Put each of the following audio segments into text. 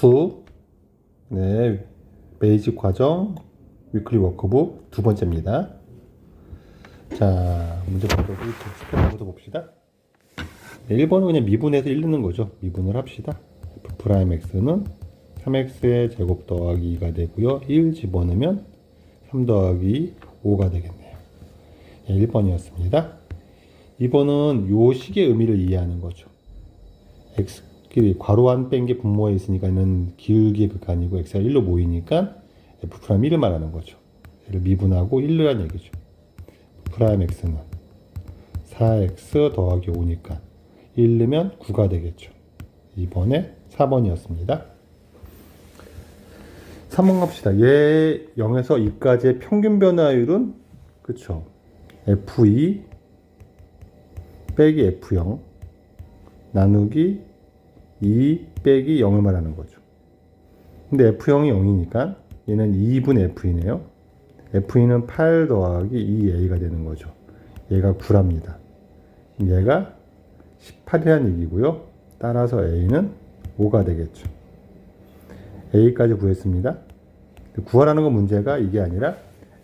F 네, 베이직 과정 위클리 워크북 두 번째입니다. 자, 문제 보도록 스크린부터 봅시다. 네, 1번은 그냥 미분해서 1 넣는 거죠. 미분을 합시다. F'X는 3X의 제곱 더하기 2가 되고요. 1 집어넣으면 3 더하기 5가 되겠네요. 네, 1번이었습니다. 2번은 요 식의 의미를 이해하는 거죠. X끼리 괄호 안 뺀 게 분모에 있으니까는 기울기의 극한이고 X가 1로 모이니까 F'1을 말하는 거죠. 얘를 미분하고 1로 얘기죠. F'X는 4X 더하기 5니까 1 넣으면 9가 되겠죠. 2번에 4번이었습니다. 3번 갑시다. 얘 0에서 2까지의 평균 변화율은 그쵸. F2 빼기 F0 나누기 2 빼기 0을 말하는 거죠. 근데 F0이 0이니까 얘는 2분의 F2네요. F2는 8 더하기 2A가 되는 거죠. 얘가 9랍니다. 얘가 18이라는 얘기고요. 따라서 A는 5가 되겠죠. A까지 구했습니다. 구하라는 건 문제가 이게 아니라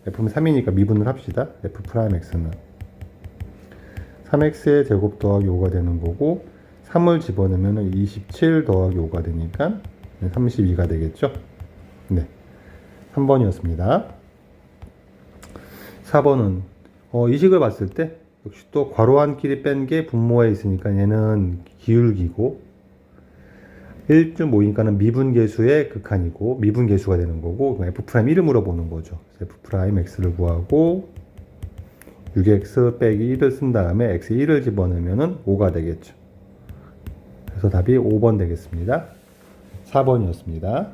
F는 3이니까 미분을 합시다. F'X는 3X의 제곱 더하기 5가 되는 거고 3을 집어넣으면 27 더하기 5가 되니까 32가 되겠죠. 네, 3번이었습니다. 4번은 이 식을 봤을 때 역시 또 괄호 안끼리 뺀 게 분모에 있으니까 얘는 기울기고 1쯤 모이니까는 미분계수의 극한이고 미분계수가 되는 거고 F'1을 물어보는 거죠. F'X를 구하고 6X 빼기 1을 쓴 다음에 X 1을 집어넣으면 5가 되겠죠. 그래서 답이 5번 되겠습니다. 4번이었습니다.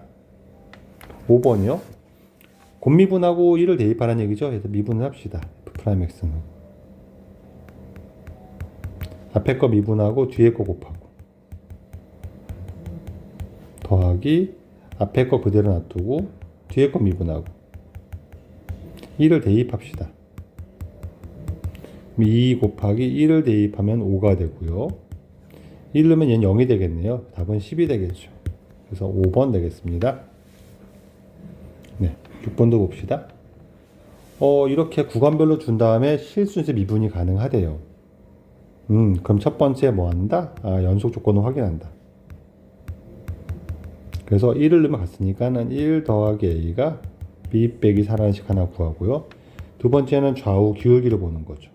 5번이요. 곱미분하고 1을 대입하라는 얘기죠. 그래서 미분을 합시다. F'X는 앞에 거 미분하고 뒤에 거 곱하고 더하기 앞에 거 그대로 놔두고 뒤에 거 미분하고 1을 대입합시다. 2 곱하기 1을 대입하면 5가 되고요. 1 넣으면 얘는 0이 되겠네요. 답은 10이 되겠죠. 그래서 5번 되겠습니다. 네, 6번도 봅시다. 이렇게 구간별로 준 다음에 실순서 미분이 가능하대요. 그럼 첫 번째 뭐 한다? 연속 조건을 확인한다. 그래서 1을 넣으면 갔으니까는 1 더하기 A가 B 빼기 4라는 식 하나 구하고요. 두 번째는 좌우 기울기를 보는 거죠.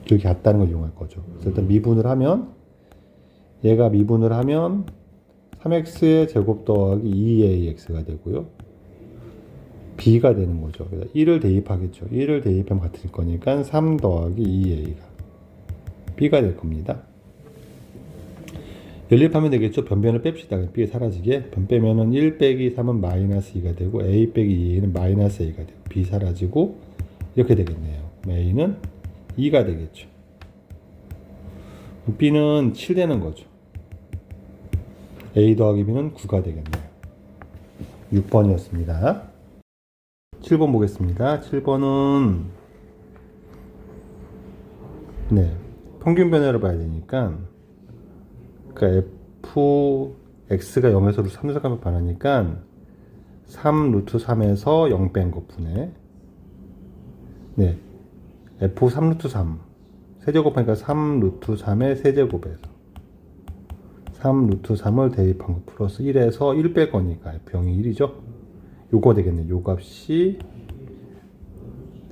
기울기 같다는 걸 이용할 거죠. 그래서 일단 미분을 하면 얘가 미분을 하면 3x의 제곱 더하기 2ax가 되고요. b가 되는 거죠. 그래서 1을 대입하겠죠. 1을 대입하면 같을 거니까 3 더하기 2a가 b가 될 겁니다. 연립하면 되겠죠. 변변을 뺍시다. b가 사라지게. 변 빼면은 1 빼기 3은 마이너스 2가 되고 a 빼기 2는 마이너스 a가 되고 b 사라지고 이렇게 되겠네요. a는 2가 되겠죠. b는 7 되는 거죠. a 더하기 b는 9가 되겠네요. 6번이었습니다. 7번 보겠습니다. 7번은 네, 평균 변화를 봐야 되니까 그러니까 fx가 0에서 루트 3에서 가면 반하니까 3 루트 3에서 0 뺀 거 분해 네, f 3 루트 3 세제곱하니까 3 루트 3의 세제곱에서 3 루트 3을 대입한 거 플러스 1에서 1 뺄 거니까 f0이 1이죠. 요거 되겠네. 요 값이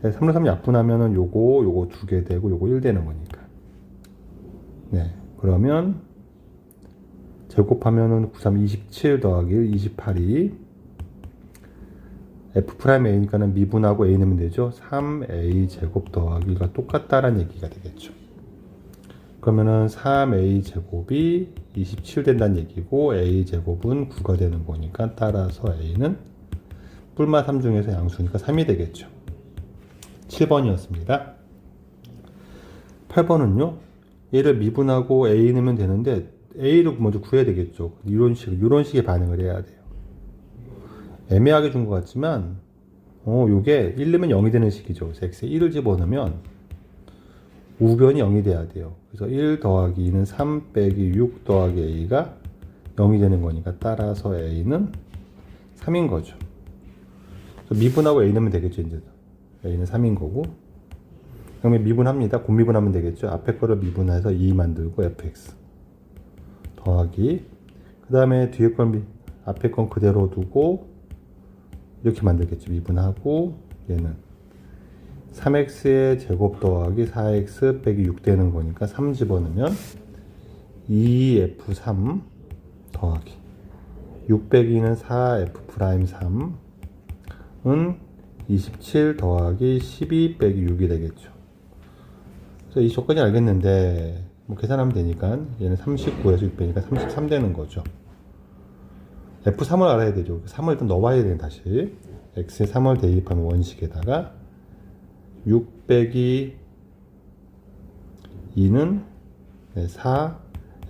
3 루트 3 약분하면은 요거 두 개 되고 요거 1 되는 거니까. 네. 그러면 제곱하면은 9, 3, 27 더하기 1, 28이 F'A니까는 미분하고 A 넣으면 되죠. 3A 제곱 더하기가 똑같다라는 얘기가 되겠죠. 그러면은 3A 제곱이 27 된다는 얘기고 A 제곱은 9가 되는 거니까 따라서 A는 뿔마 3 중에서 양수니까 3이 되겠죠. 7번이었습니다. 8번은요. 얘를 미분하고 A 넣으면 되는데 A를 먼저 구해야 되겠죠. 이런 식의 반응을 해야 돼요. 애매하게 준 것 같지만 요게 1 넣으면 0이 되는 식이죠. 그래서 x에 1을 집어넣으면 우변이 0이 돼야 돼요. 그래서 1 더하기 2는 3 빼기 6 더하기 a가 0이 되는 거니까 따라서 A는 3인 거죠. 미분하고 A 넣으면 되겠죠. 이제 A는 3인 거고, 그러면 미분합니다. 곱미분하면 되겠죠. 앞에 거를 미분해서 2 만들고 fx 더하기, 그 다음에 뒤에 건 앞에 건 그대로 두고 이렇게 만들겠죠. 미분하고 얘는 3x의 제곱 더하기 4x 빼기 6 되는 거니까 3 집어넣으면 2f3 더하기 6 빼기는 4f'3은 27 더하기 12 빼기 6이 되겠죠. 그래서 이 조건이 알겠는데 뭐 계산하면 되니까 얘는 39에서 6 빼니까 33 되는 거죠. F3을 알아야 되죠. 3을 일단 넣어봐야 돼요. 다시 x에 3을 대입하면 원식에다가 6 빼기 2는 4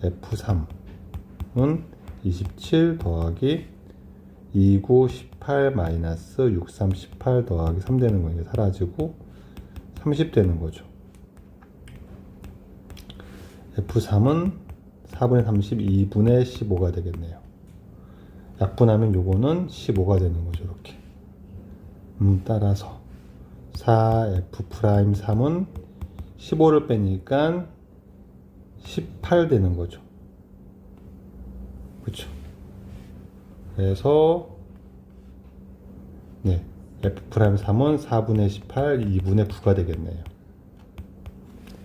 F3은 27 더하기 29 18 마이너스 63 18 더하기 3 되는 거니까 사라지고 30 되는 거죠. F3은 4분의 30 2분의 15가 되겠네요. 약분하면 요거는 15가 되는 거죠. 이렇게 따라서 4f'3은 15를 빼니까 18 되는 거죠. 그렇죠. 그래서 네, f'3은 4분의 18 2분의 9가 되겠네요.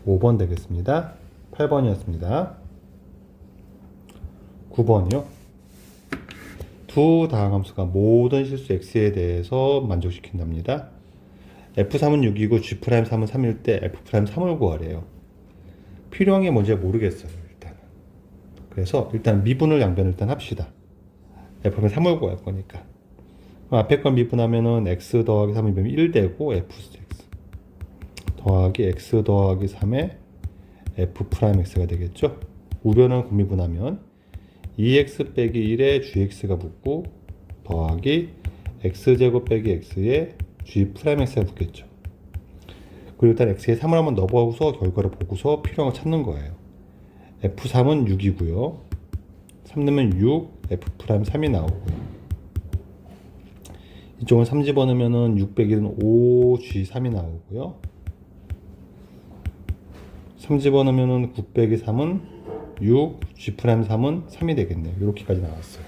5번 되겠습니다. 8번이었습니다. 9번이요. 두 다항함수가 모든 실수 x에 대해서 만족시킨답니다. f3은 6이고 g'3은 3일 때 f'3을 구하래요. 필요한 게 뭔지 모르겠어요. 일단은. 그래서 일단 미분을 양변을 일단 합시다. f'3을 구할 거니까. 그럼 앞에 걸 미분하면은 x 더하기 3이면 1 되고 fx 더하기 x 더하기 3의 f'x가 되겠죠. 우변을 곱미분하면 2x 빼기 1에 gx가 붙고 더하기 x제곱 빼기 x에 g'x가 붙겠죠. 그리고 일단 x에 3을 한번 넣어보고서 결과를 보고서 필요한 거 찾는 거예요. f3은 6이고요. 3 넣으면 6, f'3이 나오고요. 이쪽은 3 집어넣으면 6 빼기 1은 5, g3이 나오고요. 3 집어넣으면 9 빼기 3은 6, g'3은 3이 되겠네요. 이렇게까지 나왔어요.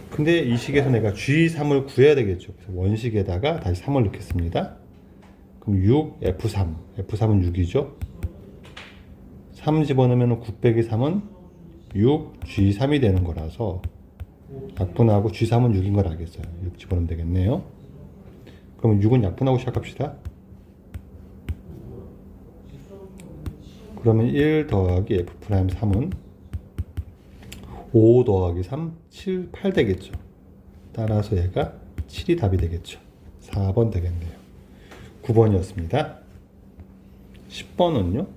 근데 이 식에서 내가 g3을 구해야 되겠죠. 그래서 원식에다가 다시 3을 넣겠습니다. 그럼 6, f3. f3은 6이죠. 3 집어넣으면 9 빼기 3은 6, g3이 되는 거라서 약분하고 g3은 6인 걸 알겠어요. 6 집어넣으면 되겠네요. 그럼 6은 약분하고 시작합시다. 그러면 1 더하기 f'3은 5 더하기 3, 7, 8 되겠죠. 따라서 얘가 7이 답이 되겠죠. 4번 되겠네요. 9번이었습니다. 10번은요?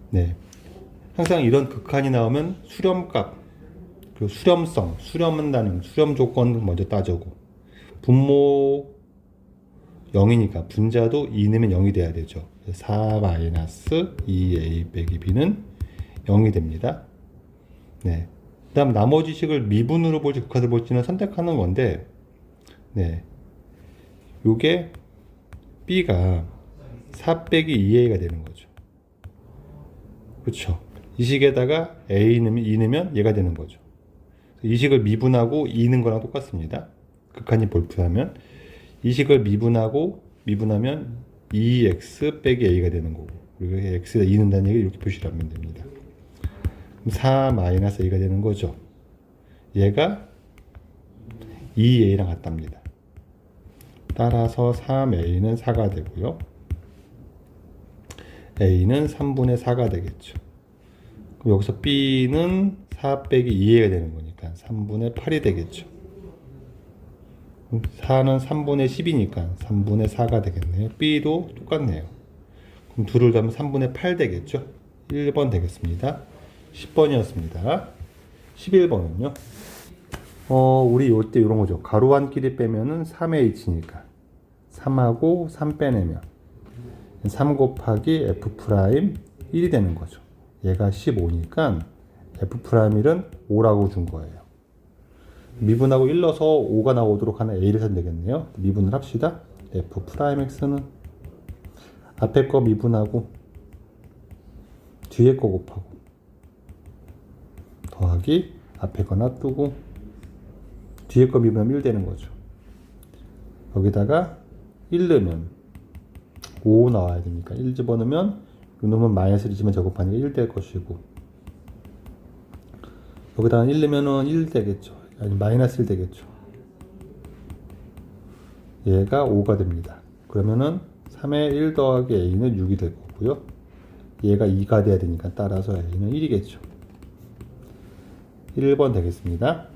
네. 항상 이런 극한이 나오면 수렴값, 그리고 수렴성, 수렴한다는 수렴 조건 먼저 따져고, 분모 0이니까 분자도 2 넣으면 0이 돼야 되죠. 4 마이너스 2a 빼기 b는 0이 됩니다. 네. 그 다음 나머지 식을 미분으로 볼지 극한으로 볼지는 선택하는 건데, 네. 요게 b가 4 빼기 2a가 되는 거죠. 그렇죠. 이 식에다가 a 넣으면 2 넣으면 얘가 되는 거죠. 이 식을 미분하고 2 넣은 거랑 똑같습니다. 극한이 볼프하면 이 식을 미분하면 2x 빼기 a가 되는 거고, 그리고 x에다 2 넣는다는 얘기를 이렇게 표시를 하면 됩니다. 그럼 4 마이너스 a가 되는 거죠. 얘가 2a랑 같답니다. 따라서 3a는 4가 되고요. a는 3분의 4가 되겠죠. 그럼 여기서 b는 4 빼기 2a가 되는 거니까 3분의 8이 되겠죠. 4는 3분의 10이니까 3분의 4가 되겠네요. b도 똑같네요. 그럼 둘을 더하면 3분의 8 되겠죠. 1번 되겠습니다. 10번이었습니다. 11번은요. 우리 요때 이런 거죠. 가로 한끼리 빼면은 3h니까 3하고 3 빼내면 3 곱하기 f' 1이 되는 거죠. 얘가 15니까 F'1은 5라고 준 거예요. 미분하고 1 넣어서 5가 나오도록 하는 A를 쓰면 되겠네요. 미분을 합시다. F'X는 앞에 거 미분하고 뒤에 거 곱하고 더하기 앞에 거 놔두고 뒤에 거 미분하면 1 되는 거죠. 여기다가 1 넣으면 5 나와야 되니까 1 집어넣으면 이놈은 마이너스 1이지만 제곱하니까 1 될 것이고 여기다가 1 넣으면 1 되겠죠. 아니 마이너스 1 되겠죠. 얘가 5가 됩니다. 그러면은 3에 1 더하기 A는 6이 될 거고요. 얘가 2가 돼야 되니까 따라서 A는 1이겠죠. 1번 되겠습니다.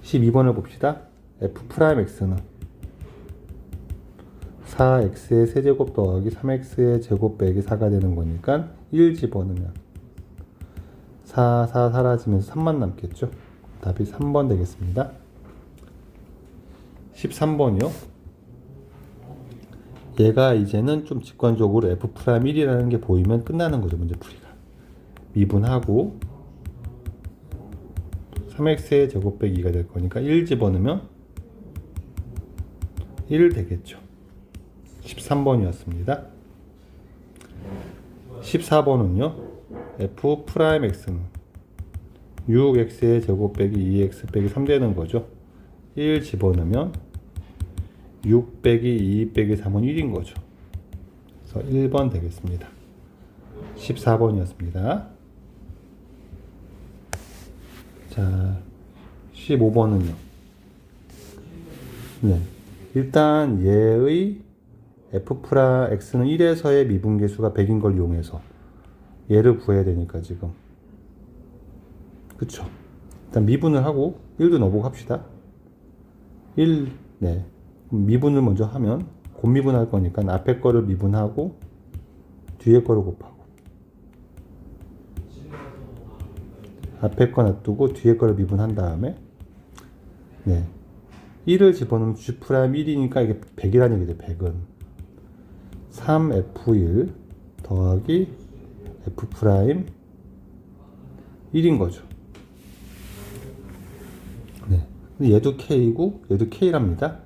12번을 봅시다. F'X는 4x의 세제곱 더하기 3x의 제곱 빼기 4가 되는 거니까 1 집어넣으면 4 사라지면서 3만 남겠죠. 답이 3번 되겠습니다. 13번이요. 얘가 이제는 좀 직관적으로 F'1이라는 게 보이면 끝나는 거죠. 문제 풀이가. 미분하고 3x의 제곱 빼기 2가 될 거니까 1 집어넣으면 1 되겠죠. 13번이었습니다. 14번은요. F'X는 6x의 제곱 빼기 2x 빼기 3 되는 거죠. 1 집어넣으면 6 빼기 2 빼기 3은 1인 거죠. 그래서 1번 되겠습니다. 14번이었습니다. 자, 15번은요. 네. 일단 얘의 F'X는 1에서의 미분계수가 100인 걸 이용해서 얘를 구해야 되니까 지금. 그쵸? 일단 미분을 하고 1도 넣어보고 합시다. 1, 네. 미분을 먼저 하면 곱미분 할 거니까 앞에 거를 미분하고 뒤에 거를 곱하고 앞에 거 놔두고 뒤에 거를 미분한 다음에 네. 1을 집어넣으면 G'1이니까 이게 100이라는 얘기죠. 100은 3F1 더하기 F'1인 거죠. 네. 얘도 K고 얘도 K랍니다.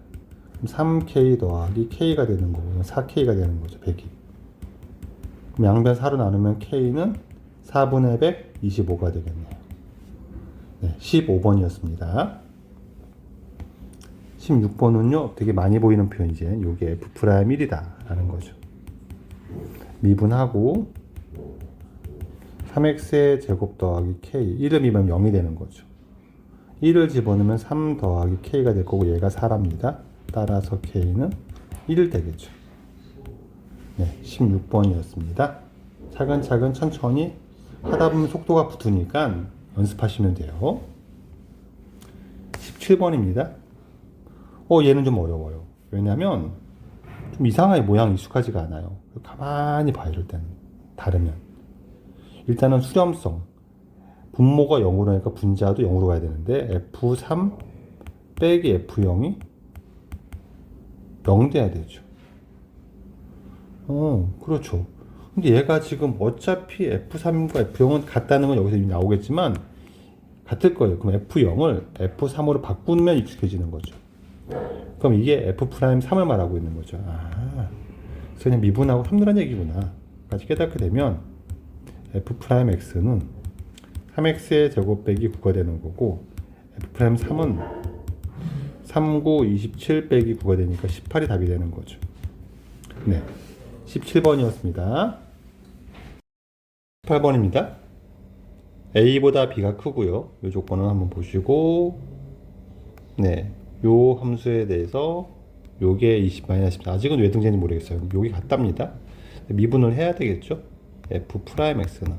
3K 더하기 K가 되는 거고 4K가 되는 거죠. 100이. 그럼 양변 4로 나누면 K는 4분의 100, 25가 되겠네요. 네, 15번이었습니다. 16번은요, 되게 많이 보이는 표현이지. 요게 F'1이다 라는 거죠. 미분하고 3x의 제곱 더하기 k 1을 미분하면 0이 되는 거죠. 1을 집어넣으면 3 더하기 k가 될 거고 얘가 4랍니다. 따라서 k는 1 되겠죠. 네, 16번이었습니다. 차근차근 천천히 하다 보면 속도가 붙으니까 연습하시면 돼요. 17번입니다. 얘는 좀 어려워요. 왜냐면 좀 이상하게 모양이 익숙하지가 않아요. 가만히 봐요. 이럴 때는 다르면 일단은 수렴성 분모가 0으로 하니까 분자도 0으로 가야 되는데 F3 빼기 F0이 0 돼야 되죠. 그렇죠. 근데 얘가 지금 어차피 F3과 F0은 같다는 건 여기서 이미 나오겠지만 같을 거예요. 그럼 F0을 F3으로 바꾸면 익숙해지는 거죠. 그럼 이게 F'3을 말하고 있는 거죠. 그래서 그냥 미분하고 3 넣으란 얘기구나 까지 깨닫게 되면 F'X는 3x의 제곱 빼기 9가 되는 거고 F'3은 3, 9, 27 빼기 9가 되니까 18이 답이 되는 거죠. 네, 17번이었습니다. 18번입니다. A보다 B가 크고요. 이 조건을 한번 보시고 네, 요 함수에 대해서 요게 20-14 아직은 왜 등재인지 모르겠어요. 요게 같답니다. 미분을 해야 되겠죠. F'X는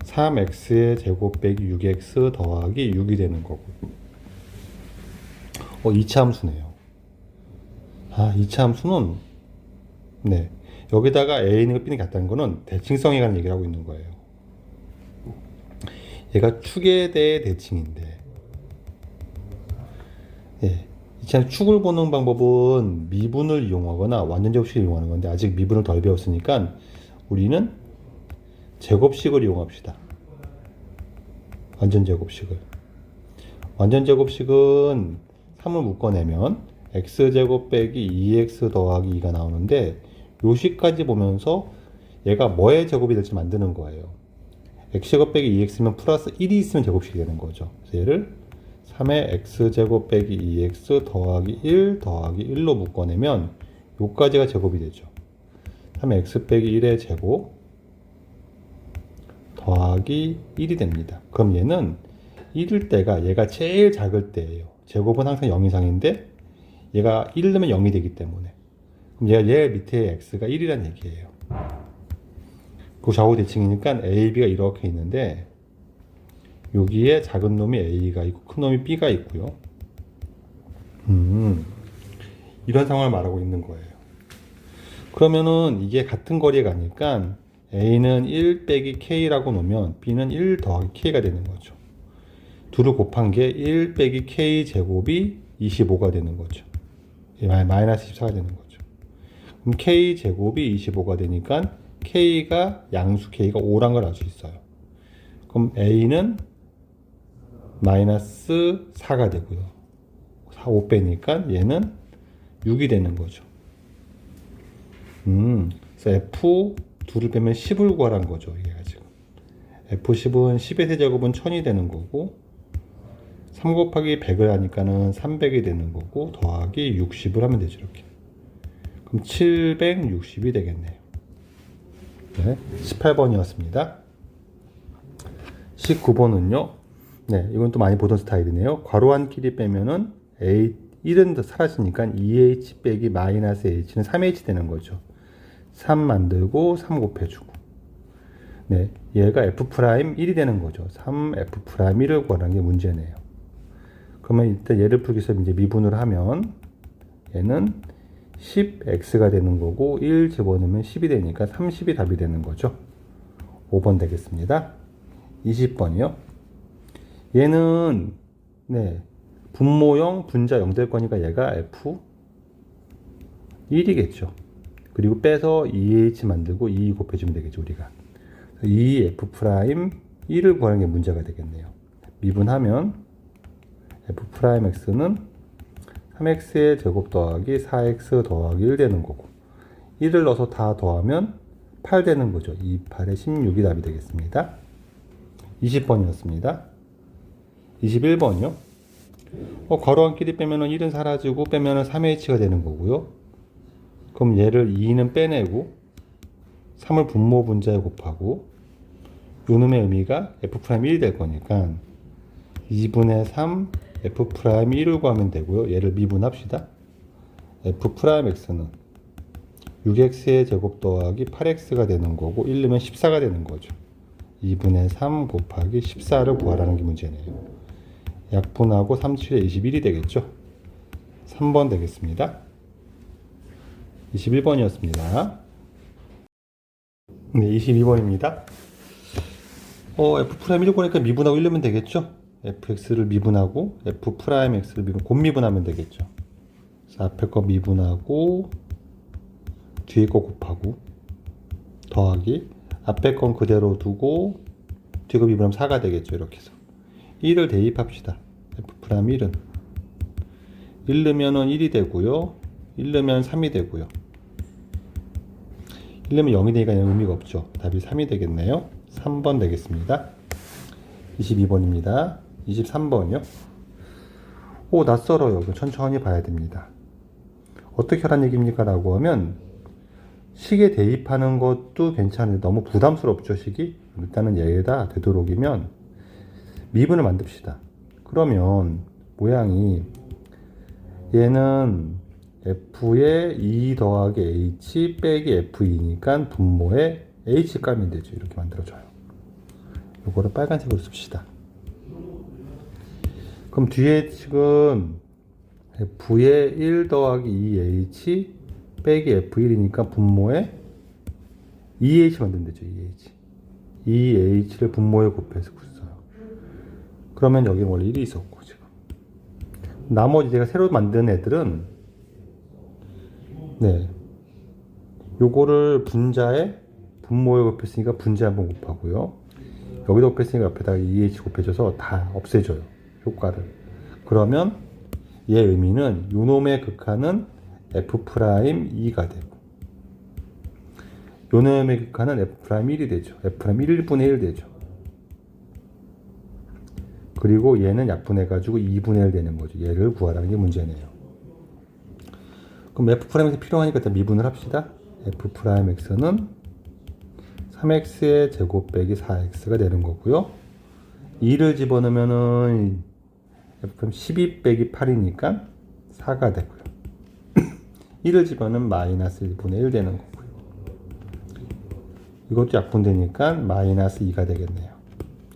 3x의 제곱 빼기 6x 더하기 6이 되는 거고 2차 함수네요. 2차 함수는 네, 여기다가 A는 B는 같다는 거는 대칭성에 관한 얘기를 하고 있는 거예요. 얘가 축에 대해 대칭인데 예, 이참 축을 보는 방법은 미분을 이용하거나 완전제곱식을 이용하는 건데 아직 미분을 덜 배웠으니까 우리는 제곱식을 이용합시다. 완전 제곱식을. 완전 제곱식은 3을 묶어내면 x제곱 빼기 2x 더하기 2가 나오는데 요 식까지 보면서 얘가 뭐의 제곱이 될지 만드는 거예요. x제곱 빼기 2x면 플러스 1이 있으면 제곱식이 되는 거죠. 그래서 얘를 3의 x제곱 빼기 2x 더하기 1 더하기 1로 묶어내면 요까지가 제곱이 되죠. 3의 x 빼기 1의 제곱 더하기 1이 됩니다. 그럼 얘는 1일 때가 얘가 제일 작을 때예요. 제곱은 항상 0 이상인데 얘가 1 넣으면 0이 되기 때문에 그럼 얘 밑에 x가 1이란 얘기예요. 그 좌우 대칭이니까 a, b가 이렇게 있는데 여기에 작은 놈이 a가 있고 큰 놈이 b가 있고요. 이런 상황을 말하고 있는 거예요. 그러면은 이게 같은 거리에 가니까 a는 1 빼기 k라고 놓으면 b는 1 더하기 k가 되는 거죠. 둘을 곱한 게 1 빼기 k 제곱이 25가 되는 거죠. 마이너스 14가 되는 거죠. 그럼 k 제곱이 25가 되니까 k가 양수 k가 5란 걸 알 수 있어요. 그럼 a는 마이너스 4가 되고요. 5 빼니까 얘는 6이 되는 거죠. 그래서 f 둘을 빼면 10을 구하라는 거죠. 얘가 지금 f10은 10의 세제곱은 1000이 되는 거고 3 곱하기 100을 하니까는 300이 되는 거고 더하기 60을 하면 되죠. 이렇게 그럼 760이 되겠네요. 네, 18번이었습니다. 19번은요. 네, 이건 또 많이 보던 스타일이네요. 괄호 한 길이 빼면은 a 1은 사라지니까 2h 빼기 마이너스 h는 3h 되는 거죠. 3 만들고 3 곱해주고. 네, 얘가 f'1이 되는 거죠. 3f'1을 구하라는 게 문제네요. 그러면 일단 얘를 풀기 위해서 이제 미분을 하면 얘는 10x가 되는 거고 1 집어넣으면 10이 되니까 30이 답이 되는 거죠. 5번 되겠습니다. 20번이요. 얘는 네, 분모형 분자 0 될 거니까 얘가 f1이겠죠. 그리고 빼서 2h 만들고 2 곱해주면 되겠죠. 우리가 2f'1을 구하는 게 문제가 되겠네요. 미분하면 f'x는 3x의 제곱 더하기 4x 더하기 1 되는 거고 1을 넣어서 다 더하면 8 되는 거죠. 2, 8에 16이 답이 되겠습니다. 20번이었습니다. 21번이요. 괄호 한 길이 빼면은 1은 사라지고 빼면은 3h가 되는 거고요. 그럼 얘를 2는 빼내고 3을 분모 분자에 곱하고 요놈의 의미가 f'1이 될 거니까 2분의 3 f'1을 구하면 되고요. 얘를 미분합시다. f'x는 6x의 제곱 더하기 8x가 되는 거고 1 넣으면 14가 되는 거죠. 2분의 3 곱하기 14를 구하라는 게 문제네요. 약분하고 3, 7에 21이 되겠죠. 3번 되겠습니다. 21번이었습니다. 네, 22번입니다. f'1을 구하니까 미분하고 1 넣으면 되겠죠. fx를 미분하고 f'x를 곱미분하면 되겠죠. 그래서 앞에 거 미분하고 뒤에 거 곱하고 더하기 앞에 건 그대로 두고 뒤에 거 미분하면 4가 되겠죠. 이렇게 해서 1을 대입합시다. f'1은 1 넣으면 1이 되고요. 1 넣으면 3이 되고요. 1 넣으면 0이 되니까 의미가 없죠. 답이 3이 되겠네요. 3번 되겠습니다. 22번입니다. 23번이요. 낯설어요. 천천히 봐야 됩니다. 어떻게 하란 얘기입니까? 라고 하면 식에 대입하는 것도 괜찮은데 너무 부담스럽죠, 식이? 일단은 얘에다 되도록이면 미분을 만듭시다. 그러면 모양이 얘는 f에 2 더하기 h 빼기 f2니까 분모에 h 값이 되죠. 이렇게 만들어져요. 요거를 빨간색으로 씁시다. 그럼 뒤에 지금 f에 1 더하기 2h 빼기 f1이니까 분모에 2h 만들면 되죠. 2h. 2h를 분모에 곱해서 써요. 그러면 여기 원래 1이 있었고 지금. 나머지 제가 새로 만든 애들은 네, 요거를 분자에 분모에 곱했으니까 분자 한번 곱하고요. 여기도 곱했으니까 옆에다가 2h 곱해줘서 다 없애줘요. 효과를. 그러면 얘 의미는 요놈의 극한은 F'2가 되고 요놈의 극한은 F'1이 되죠. F'1 1분의 1 되죠. 그리고 얘는 약분해가지고 2분의 1 되는 거죠. 얘를 구하라는 게 문제네요. 그럼 F'에서 필요하니까 일단 미분을 합시다. F'X는 3X의 제곱 빼기 4X가 되는 거고요. 2를 집어넣으면은 F' 12 빼기 8이니까 4가 되고요. 1을 집어넣으면 마이너스 1분의 1 되는 거고요. 이것도 약분되니까 마이너스 2가 되겠네요.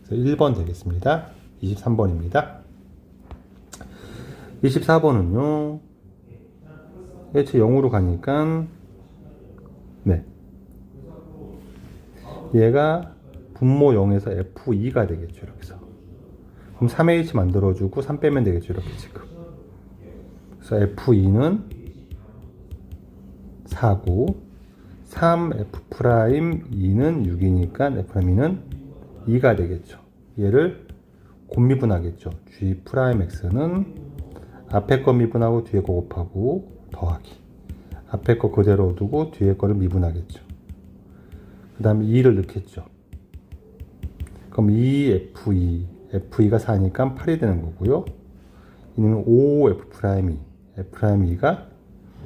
그래서 1번 되겠습니다. 23번입니다. 24번은요. 해체 0으로 가니까 네. 얘가 분모 0에서 F2가 되겠죠. 이렇게 해서. 그럼 3H 만들어주고 3 빼면 되겠죠. 이렇게 지금. 그래서 F2는 4고 3F'2는 6이니까 F'2는 2가 되겠죠. 얘를 곱미분하겠죠. G'X는 앞에 거 미분하고 뒤에 거 곱하고 더하기. 앞에 거 그대로 두고 뒤에 거를 미분하겠죠. 그 다음에 2를 넣겠죠. 그럼 2F2, F2가 4니까 8이 되는 거고요. 이는 5F'2, F'2가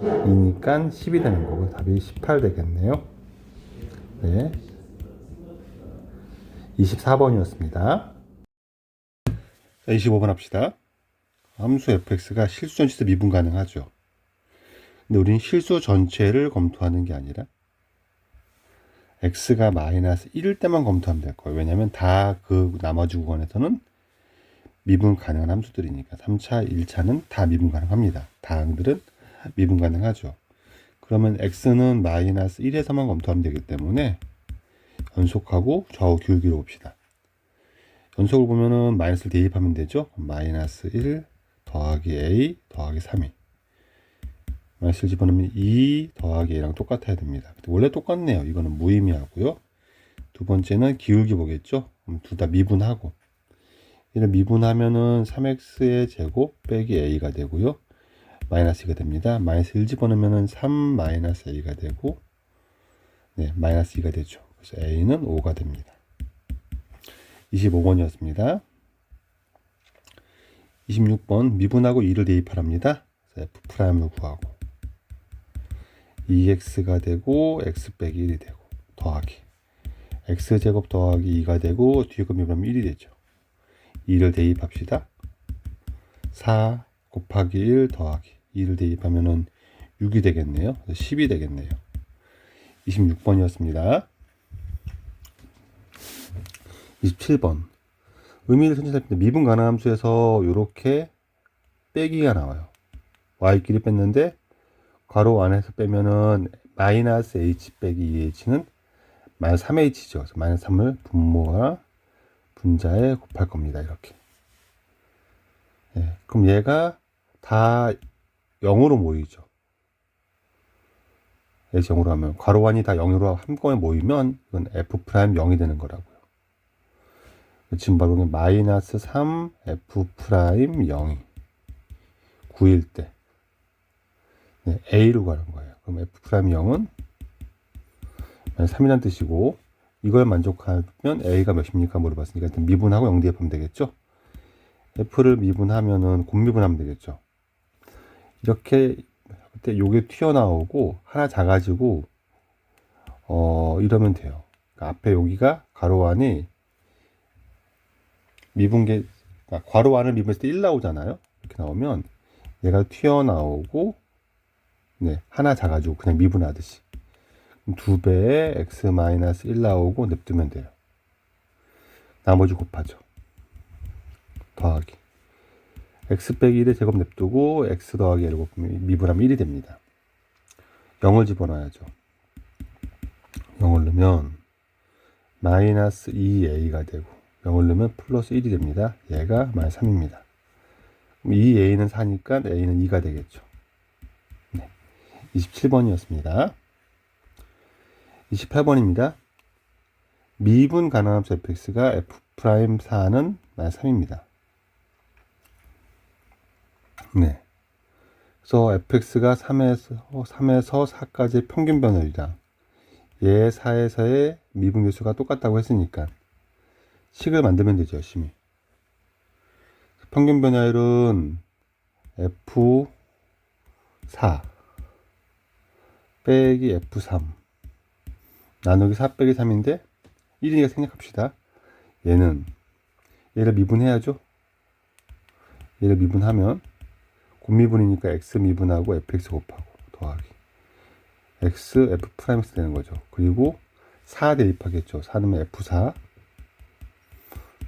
2니까 10이 되는 거고 답이 18 되겠네요. 네. 24번이었습니다. 25번 합시다. 함수 fx가 실수 전체에서 미분 가능하죠. 근데 우리는 실수 전체를 검토하는 게 아니라 x가 마이너스 1일 때만 검토하면 될 거예요. 왜냐면 다 그 나머지 구간에서는 미분 가능한 함수들이니까 3차, 1차는 다 미분 가능합니다. 다항들은 미분 가능하죠. 그러면 x는 마이너스 1에서만 검토하면 되기 때문에 연속하고 좌우 기울기로 봅시다. 연속을 보면은 마이너스를 대입하면 되죠. 마이너스 1 더하기 a 더하기 3이 마이너스를 집어넣으면 2 더하기 a랑 똑같아야 됩니다. 원래 똑같네요. 이거는 무의미하고요. 두 번째는 기울기 보겠죠. 둘 다 미분하고 얘를 미분하면은 3x의 제곱 빼기 a가 되고요. 마이너스 2가 됩니다. 마이너스 1 집어넣으면은 3 마이너스 a가 되고 네, 마이너스 2가 되죠. 그래서 a는 5가 됩니다. 25번이었습니다. 26번 미분하고 2를 대입하랍니다. F'을 구하고 2x가 되고 x 빼기 1이 되고 더하기 x제곱 더하기 2가 되고 뒤에 거 미분하면 1이 되죠. 2를 대입합시다. 4 곱하기 1 더하기 2를 대입하면은 6이 되겠네요. 10이 되겠네요. 26번이었습니다. 27번 의미를 천천히 살펴볼 때 미분 가능 함수에서 이렇게 빼기가 나와요. y끼리 뺐는데 괄호 안에서 빼면은 마이너스 h 빼기 2h는 마이너스 3h죠. 그래서 마이너스 3을 분모와 분자에 곱할 겁니다. 이렇게. 네, 그럼 얘가 다 0으로 모이죠. h 0으로 하면 괄호 안이 다 0으로 한꺼번에 모이면 이건 f'0이 되는 거라고요. 지금 바로 마이너스 3 f'0이 9일 때 네, a로 가는 거예요. 그럼 f'0은 3이라는 뜻이고 이걸 만족하면 a가 몇입니까 물어봤으니까 일단 미분하고 0 대입하면 되겠죠. f를 미분하면은 곱미분하면 되겠죠. 이렇게 그때 요게 튀어나오고 하나 작아지고 이러면 돼요. 그러니까 앞에 여기가 가로 안이 미분계 그러니까 괄호 안을 미분했을 때 1 나오잖아요. 이렇게 나오면 얘가 튀어나오고 네, 하나 작아지고 그냥 미분하듯이 2배에 x-1 나오고 냅두면 돼요. 나머지 곱하죠. 더하기 x 빼기 1의 제곱 냅두고 x 더하기 1을 곱하면 미분하면 1이 됩니다. 0을 집어넣어야죠. 0을 넣으면 마이너스 2a가 되고 0을 넣으면 플러스 1이 됩니다. 얘가 마이너스 3입니다. 그럼 2a는 4니까 a는 2가 되겠죠. 네. 27번이었습니다. 28번입니다. 미분 가능함수 fx가 f'4는 -3입니다. 네. 그래서 fx가 3에서 4까지 평균 변화율이랑 얘 4에서의 미분 계수가 똑같다고 했으니까 식을 만들면 되죠, 열심히. 평균 변화율은 f4 빼기 f3 나누기 4 빼기 3인데 1이니까 생략합시다. 얘를 미분해야죠. 얘를 미분하면 곱미분이니까 x 미분하고 fx 곱하고 더하기 x f'(x) 되는 거죠. 그리고 4 대입하겠죠. 4 넣으면 f4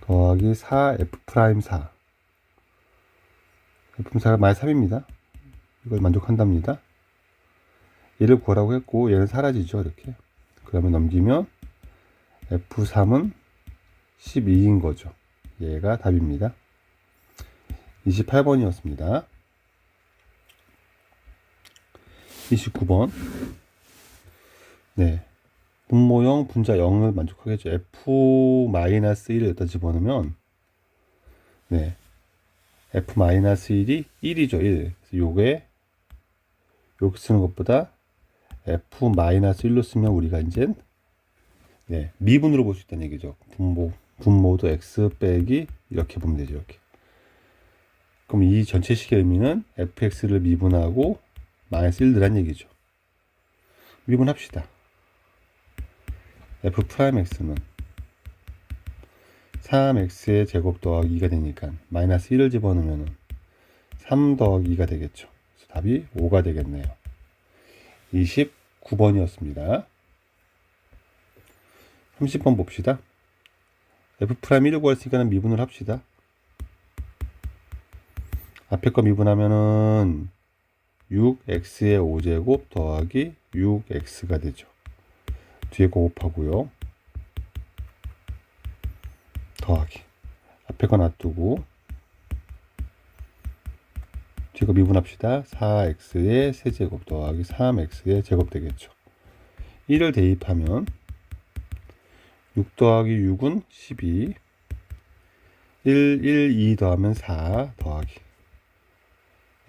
더하기 4 f'4 f'4가 -3입니다. 이걸 만족한답니다. 얘를 구하라고 했고 얘는 사라지죠. 이렇게 그러면 넘기면 f3은 12인 거죠. 얘가 답입니다. 28번이었습니다. 29번. 네. 분모형 분자 0을 만족하겠죠. f-1을 여기다 집어넣으면 네. f-1이 1이죠. 1. 그래서 요게 여기 쓰는 것보다 f-1로 쓰면 우리가 이제 네, 미분으로 볼 수 있다는 얘기죠. 분모도 x 빼기 이렇게 보면 되죠. 이렇게. 그럼 이 전체식의 의미는 fx를 미분하고 -1더란 얘기죠. 미분합시다. f'x는 3x의 제곱 더하기 2가 되니까 -1을 집어넣으면 3 더하기 2가 되겠죠. 그래서 답이 5가 되겠네요. 29번이었습니다. 30번 봅시다. f'1을 구했으니까 미분을 합시다. 앞에 거 미분하면은 6x의 5제곱 더하기 6x가 되죠. 뒤에 거 곱하고요. 더하기. 앞에 거 놔두고 뒤에 거 미분합시다. 4x의 세제곱 더하기 3x의 제곱 되겠죠. 1을 대입하면 6 더하기 6은 12 1, 2 더하면 4 더하기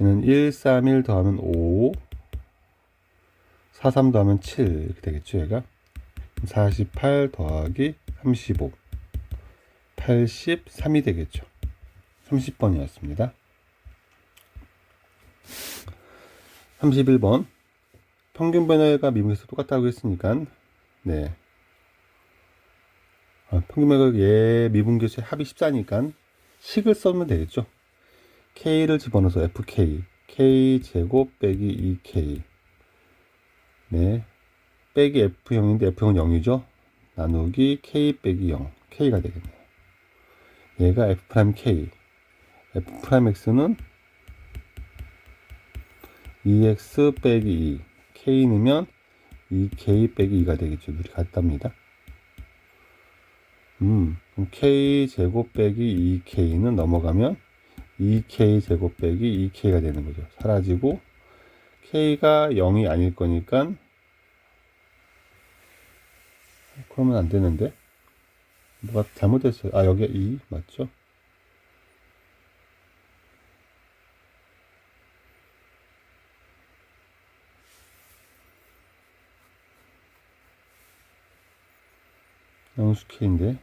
얘는 1, 3, 1 더하면 5 4, 3 더하면 7 이렇게 되겠죠. 얘가 48 더하기 35 83이 되겠죠. 30번이었습니다. 31번 평균 변화가 미분에서 똑같다고 했으니까 네. 평균 변화가 얘 미분계수의 합이 14니까 식을 써면 되겠죠. K를 집어넣어서 FK K제곱 빼기 2K 네 빼기 F형인데 F형은 0이죠. 나누기 K 빼기 0 K가 되겠네요. 얘가 F'K F'X는 2X 빼기 2 K 넣으면 2K 빼기 2가 되겠죠. 둘이 같답니다. 그럼 K제곱 빼기 2K는 넘어가면 2K 제곱 빼기 2K가 되는 거죠. 사라지고 K가 0이 아닐 거니까 그러면 안 되는데 뭐가 잘못됐어요. 아 여기 2 맞죠? 양수 K인데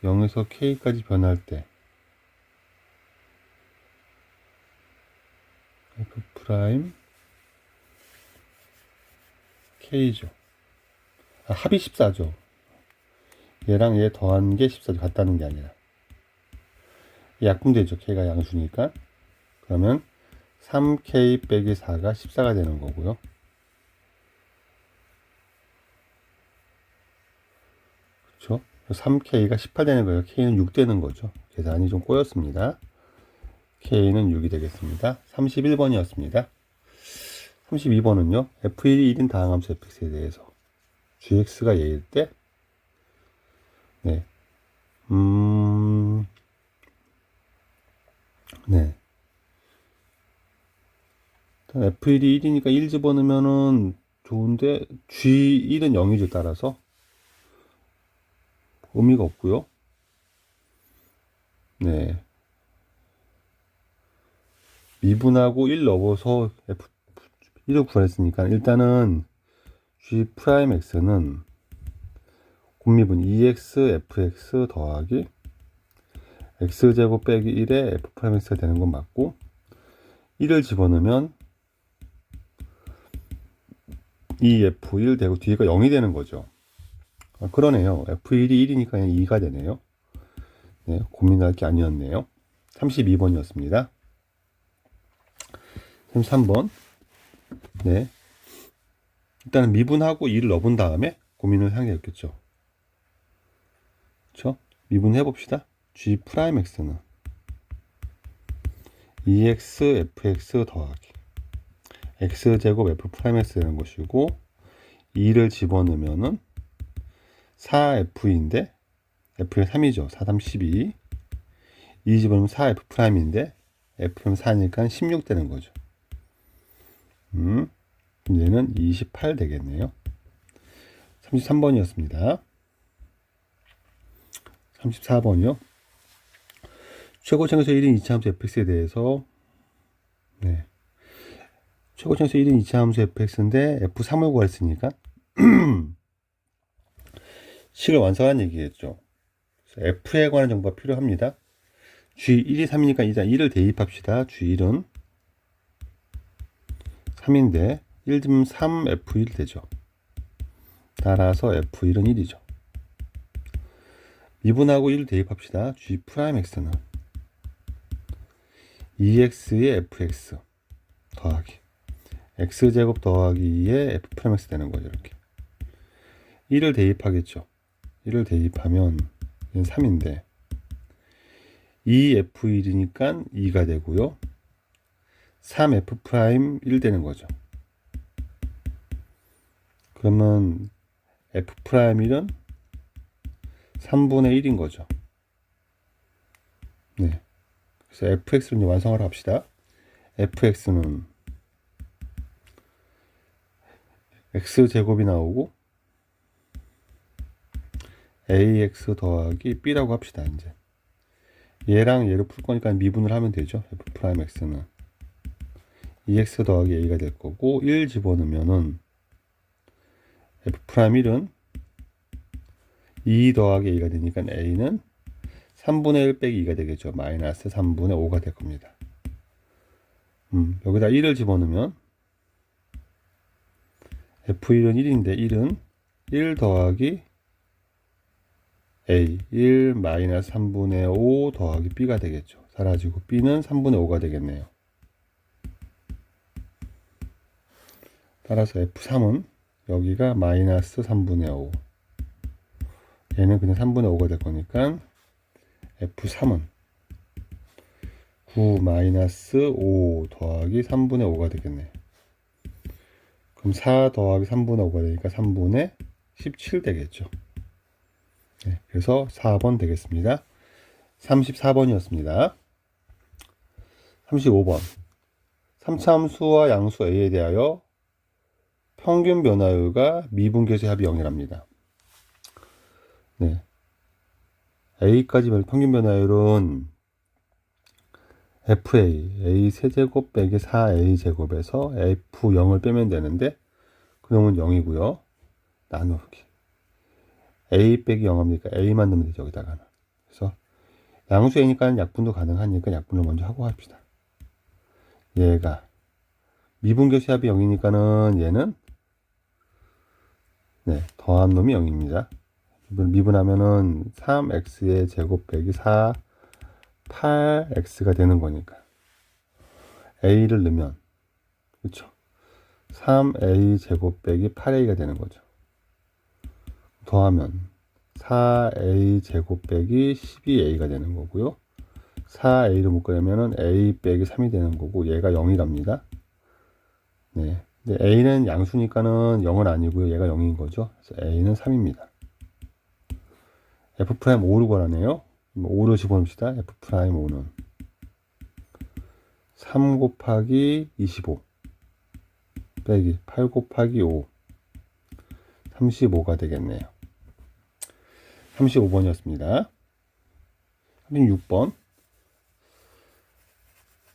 0에서 K까지 변할 때 F 프라임 K죠. 합이 14죠. 얘랑 얘 더한 게 14죠. 같다는 게 아니라. 약분되죠. K가 양수니까. 그러면 3K 빼기 4가 14가 되는 거고요. 그렇죠? 3K가 18 되는 거예요. K는 6 되는 거죠. 계산이 좀 꼬였습니다. K는 6이 되겠습니다. 31번이었습니다. 32번은요. F1이 1인 다항함수 fx에 대해서 gx가 얘일 때 네. 네. 일단 F1이 1이니까 1 집어넣으면은 좋은데 G1은 0이죠. 따라서 의미가 없고요. 네. 미분하고 1 넣어서 F1을 구했으니까 일단은 G 프라임 X는 곱미분 2x fx 더하기 x제곱 빼기 1에 f 프라임 x가 되는 건 맞고 1을 집어넣으면 2f1 되고 뒤가 0이 되는 거죠. 아, 그러네요. f1이 1이니까 그냥 2가 되네요. 네, 고민할 게 아니었네요. 32번이었습니다. 33번. 네. 일단은 미분하고 2를 넣어본 다음에 고민을 하겠죠. 그쵸? 미분해 봅시다. G 프라임 X는 2x fx 더하기 x제곱 f 프라임 x 되는 것이고 2를 집어넣으면은 4f인데 f가 3이죠. 4, 3, 12. 2 집어넣으면 4f 프라임인데 f는 4니까 16 되는 거죠. 얘는 28 되겠네요. 33번이었습니다. 34번이요. 최고층에서 1인 2차함수 fx에 대해서 네. 최고층에서 1인 2차함수 fx인데 f3을 구했으니까 식을 완성한 얘기겠죠. f에 관한 정보가 필요합니다. g1이 3이니까 일단 1을 대입합시다. g1은 3인데 1 좀 3 f1 되죠. 따라서 f1은 1이죠. 미분하고 1을 대입합시다. g 프라임 x는 2x의 fx 더하기 x제곱 더하기 2의 f 프라임 x 되는 거죠. 이렇게 1을 대입하겠죠. 1을 대입하면 얘는 3인데 2f1이니까 2가 되고요. 3f 프라임 1 되는 거죠. 그러면 f 프라임 1은 3분의 1인 거죠. 네. 그래서 fx를 이제 완성을 합시다. fx는 x제곱이 나오고 ax 더하기 b라고 합시다. 이제 얘랑 얘를 풀 거니까 미분을 하면 되죠. f 프라임 x는 2x 더하기 a가 될 거고 1 집어넣으면은 f 프라임 1은 2 더하기 a가 되니까 a는 3분의 1 빼기 2가 되겠죠. 마이너스 3분의 5가 될 겁니다. 여기다 1을 집어넣으면 f1은 1인데 1은 1 더하기 a 1 마이너스 3분의 5 더하기 b가 되겠죠. 사라지고 b는 3분의 5가 되겠네요. 따라서 f3은 여기가 마이너스 3분의 5 얘는 그냥 3분의 5가 될 거니까 f3은 9 마이너스 5 더하기 3분의 5가 되겠네. 그럼 4 더하기 3분의 5가 되니까 3분의 17 되겠죠. 네, 그래서 4번 되겠습니다. 34번이었습니다. 35번. 3차함수와 양수 a에 대하여 평균 변화율과 미분계수의 합이 0이랍니다. 네. a까지 평균 변화율은 a 세제곱 빼기 4a 제곱에서 f0을 빼면 되는데 그놈은 0이고요. 나누기 a 빼기 0 합니까? a만 넣으면 되죠. 여기다가는. 그래서 양수 a니까 약분도 가능하니까 약분을 먼저 하고 합시다. 얘가 미분계수 합이 0이니까는 얘는 네, 더한 놈이 0입니다. 미분하면은 3x의 제곱 빼기 4 8x가 되는 거니까 a를 넣으면 그렇죠. 3a 제곱 빼기 8a가 되는 거죠. 더하면 4a 제곱 빼기 12a가 되는 거고요. 4a를 묶으려면은 a 빼기 3이 되는 거고 얘가 0이랍니다. 네. 근데 a는 양수니까는 0은 아니고요. 얘가 0인 거죠. 그래서 a는 3입니다. f'5를 구하네요. 5를 집어넣읍시다. f'5는 3 곱하기 25 빼기 8 곱하기 5 35가 되겠네요. 35번이었습니다. 36번.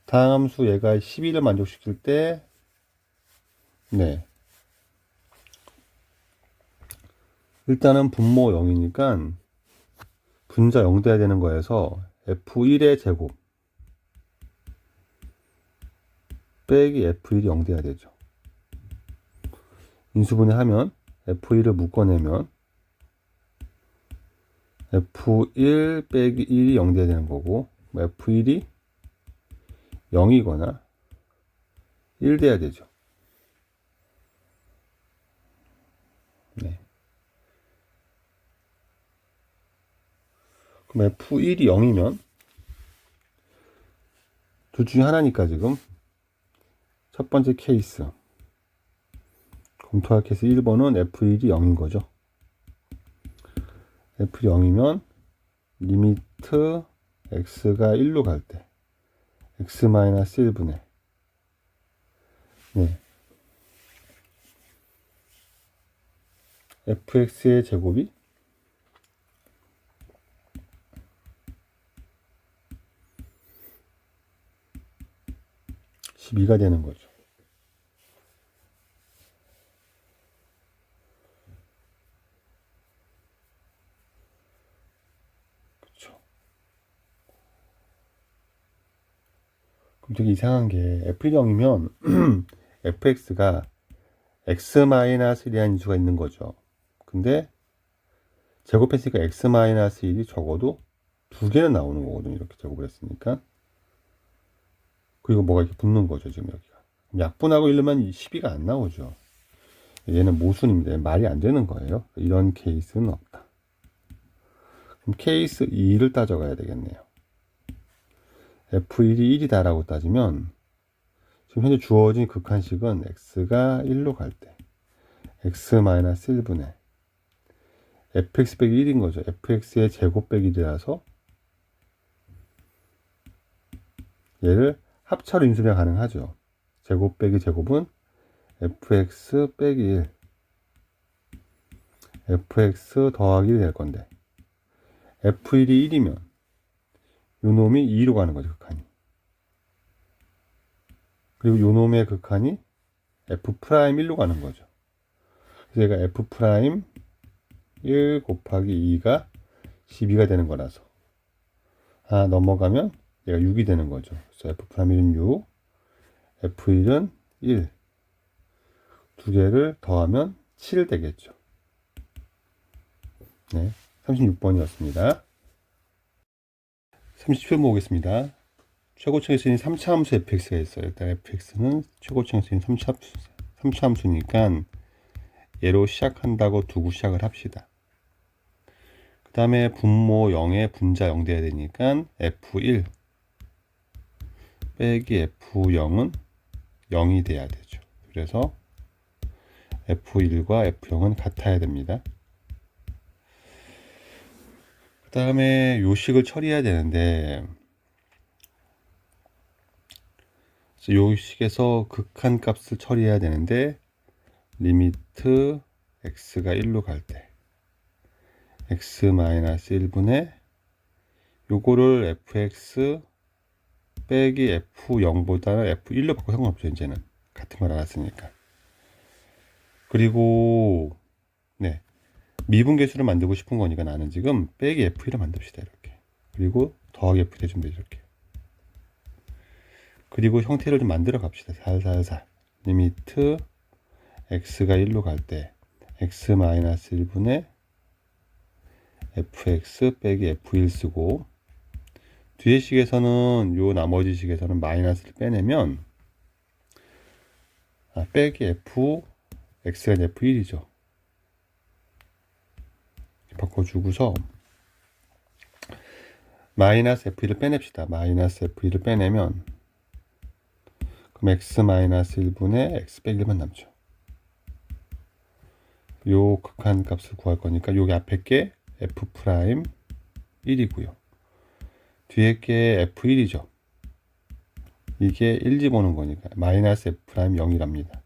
다음 함수 얘가 12를 만족시킬 때, 네. 일단은 분모 0이니까 분자 0 돼야 되는 거여서 F1의 제곱 빼기 F1이 0 돼야 되죠. 인수분해하면 F1을 묶어내면 F1 빼기 1이 0 돼야 되는 거고, F1이 0이거나 1 돼야 되죠. 네. 그럼 F1이 0이면 둘 중에 하나니까 지금 첫 번째 케이스 검토할 케이스 1번은 F1이 0인 거죠. F1이 0이면 리미트 x가 1로 갈 때 x-1분의 네. fx의 제곱이 12가 되는 거죠. 그렇죠. 그럼 되게 이상한 게 f0이면 fx가 x-1이라는 인수가 있는 거죠. 근데 제곱했으니까 x-1이 적어도 두 개는 나오는 거거든요. 이렇게 제곱을 했으니까. 그리고 뭐가 이렇게 붙는 거죠. 지금 여기가. 약분하고 이러면 12가 안 나오죠. 얘는 모순입니다. 말이 안 되는 거예요. 이런 케이스는 없다. 그럼 케이스 2를 따져가야 되겠네요. F1이 1이다 라고 따지면 지금 현재 주어진 극한식은 x가 1로 갈 때 x-1분의 fx 빼기 1인 거죠. fx의 제곱 빼기 1이라서 얘를 합차로 인수가 가능하죠. 제곱 빼기 제곱은 fx 빼기 1 fx 더하기 1이 될 건데 f1이 1이면 요 놈이 2로 가는 거죠. 극한이. 그리고 요 놈의 극한이 f'1로 가는 거죠. 그래서 얘가 f'1 곱하기 2가 12가 되는 거라서 넘어가면 얘가 6이 되는 거죠. 그래서 f'1은 6, f1은 1. 두 개를 더하면 7 되겠죠. 네, 36번이었습니다. 37번 보겠습니다. 최고층에서 있는 3차 함수 fx가 있어요. 일단 fx는 최고층에서 있는 3차 함수니까 얘로 시작한다고 두고 시작을 합시다. 그 다음에 분모 0에 분자 0 돼야 되니까 f1 빼기 f0은 0이 돼야 되죠. 그래서 f1과 f0은 같아야 됩니다. 그 다음에 요식을 처리해야 되는데 요식에서 극한 값을 처리해야 되는데 리미트 x가 1로 갈 때 x-1분의 요거를 fx 빼기 f0보다는 f1로 바꿔 상관없죠. 이제는 같은 걸 알았으니까. 그리고 네, 미분계수를 만들고 싶은 거니까 나는 지금 빼기 f1을 만듭시다. 이렇게. 그리고 더하기 f 대주면 되죠. 이렇게. 그리고 형태를 좀 만들어 갑시다. 살살살. 리미트 x가 1로 갈 때 x-1분의 fx 빼기 f1 쓰고 뒤에 식에서는 요 나머지 식에서는 마이너스를 빼내면 빼기 f x가 f1이죠. 바꿔주고서 마이너스 f1을 빼냅시다. 마이너스 f1을 빼내면 그럼 x-1분의 x 빼기 1만 남죠. 요 극한 값을 구할 거니까 여기 앞에 게 f'1이고요. 뒤에 게 f1이죠. 이게 1 집어넣은 거니까 마이너스 f'0이랍니다.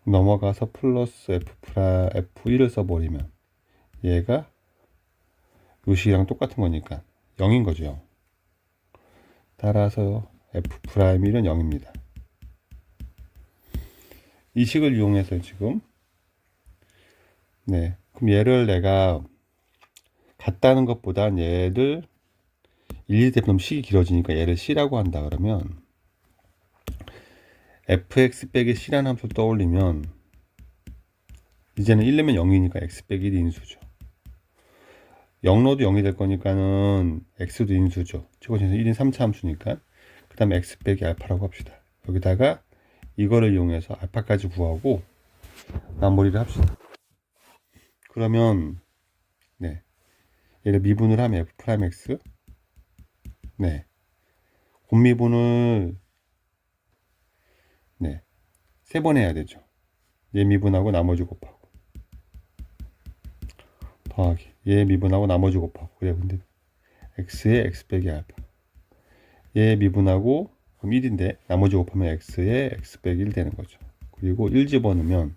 넘어가서 플러스 f1을 써버리면 얘가 요 식이랑 똑같은 거니까 0인 거죠. 따라서 F'1은 0입니다. 이 식을 이용해서 지금 네, 그럼 얘를 내가 같다는 것보단 얘를 1, 2대면 식이 길어지니까 얘를 C라고 한다 그러면 fx 빼기 C라는 함수를 떠올리면 이제는 1 넣으면 0이니까 x 빼기 1이 인수죠. 0 넣어도 0이 될 거니까는 x도 인수죠. 최고에서 1인 3차 함수니까. 그 다음에 x 빼기 알파라고 합시다. 여기다가 이거를 이용해서 알파까지 구하고 마무리를 합시다. 그러면 네, 얘를 미분을 하면 f'(x) 네, 곱미분을 네, 3번 해야 되죠. 얘 미분하고 나머지 곱하고 더하기 얘 미분하고 나머지 곱하고 그래. 근데 x에 x 빼기 알파 얘 미분하고 그럼 1인데 나머지 곱하면 x에 x 빼기 1 되는 거죠. 그리고 1 집어넣으면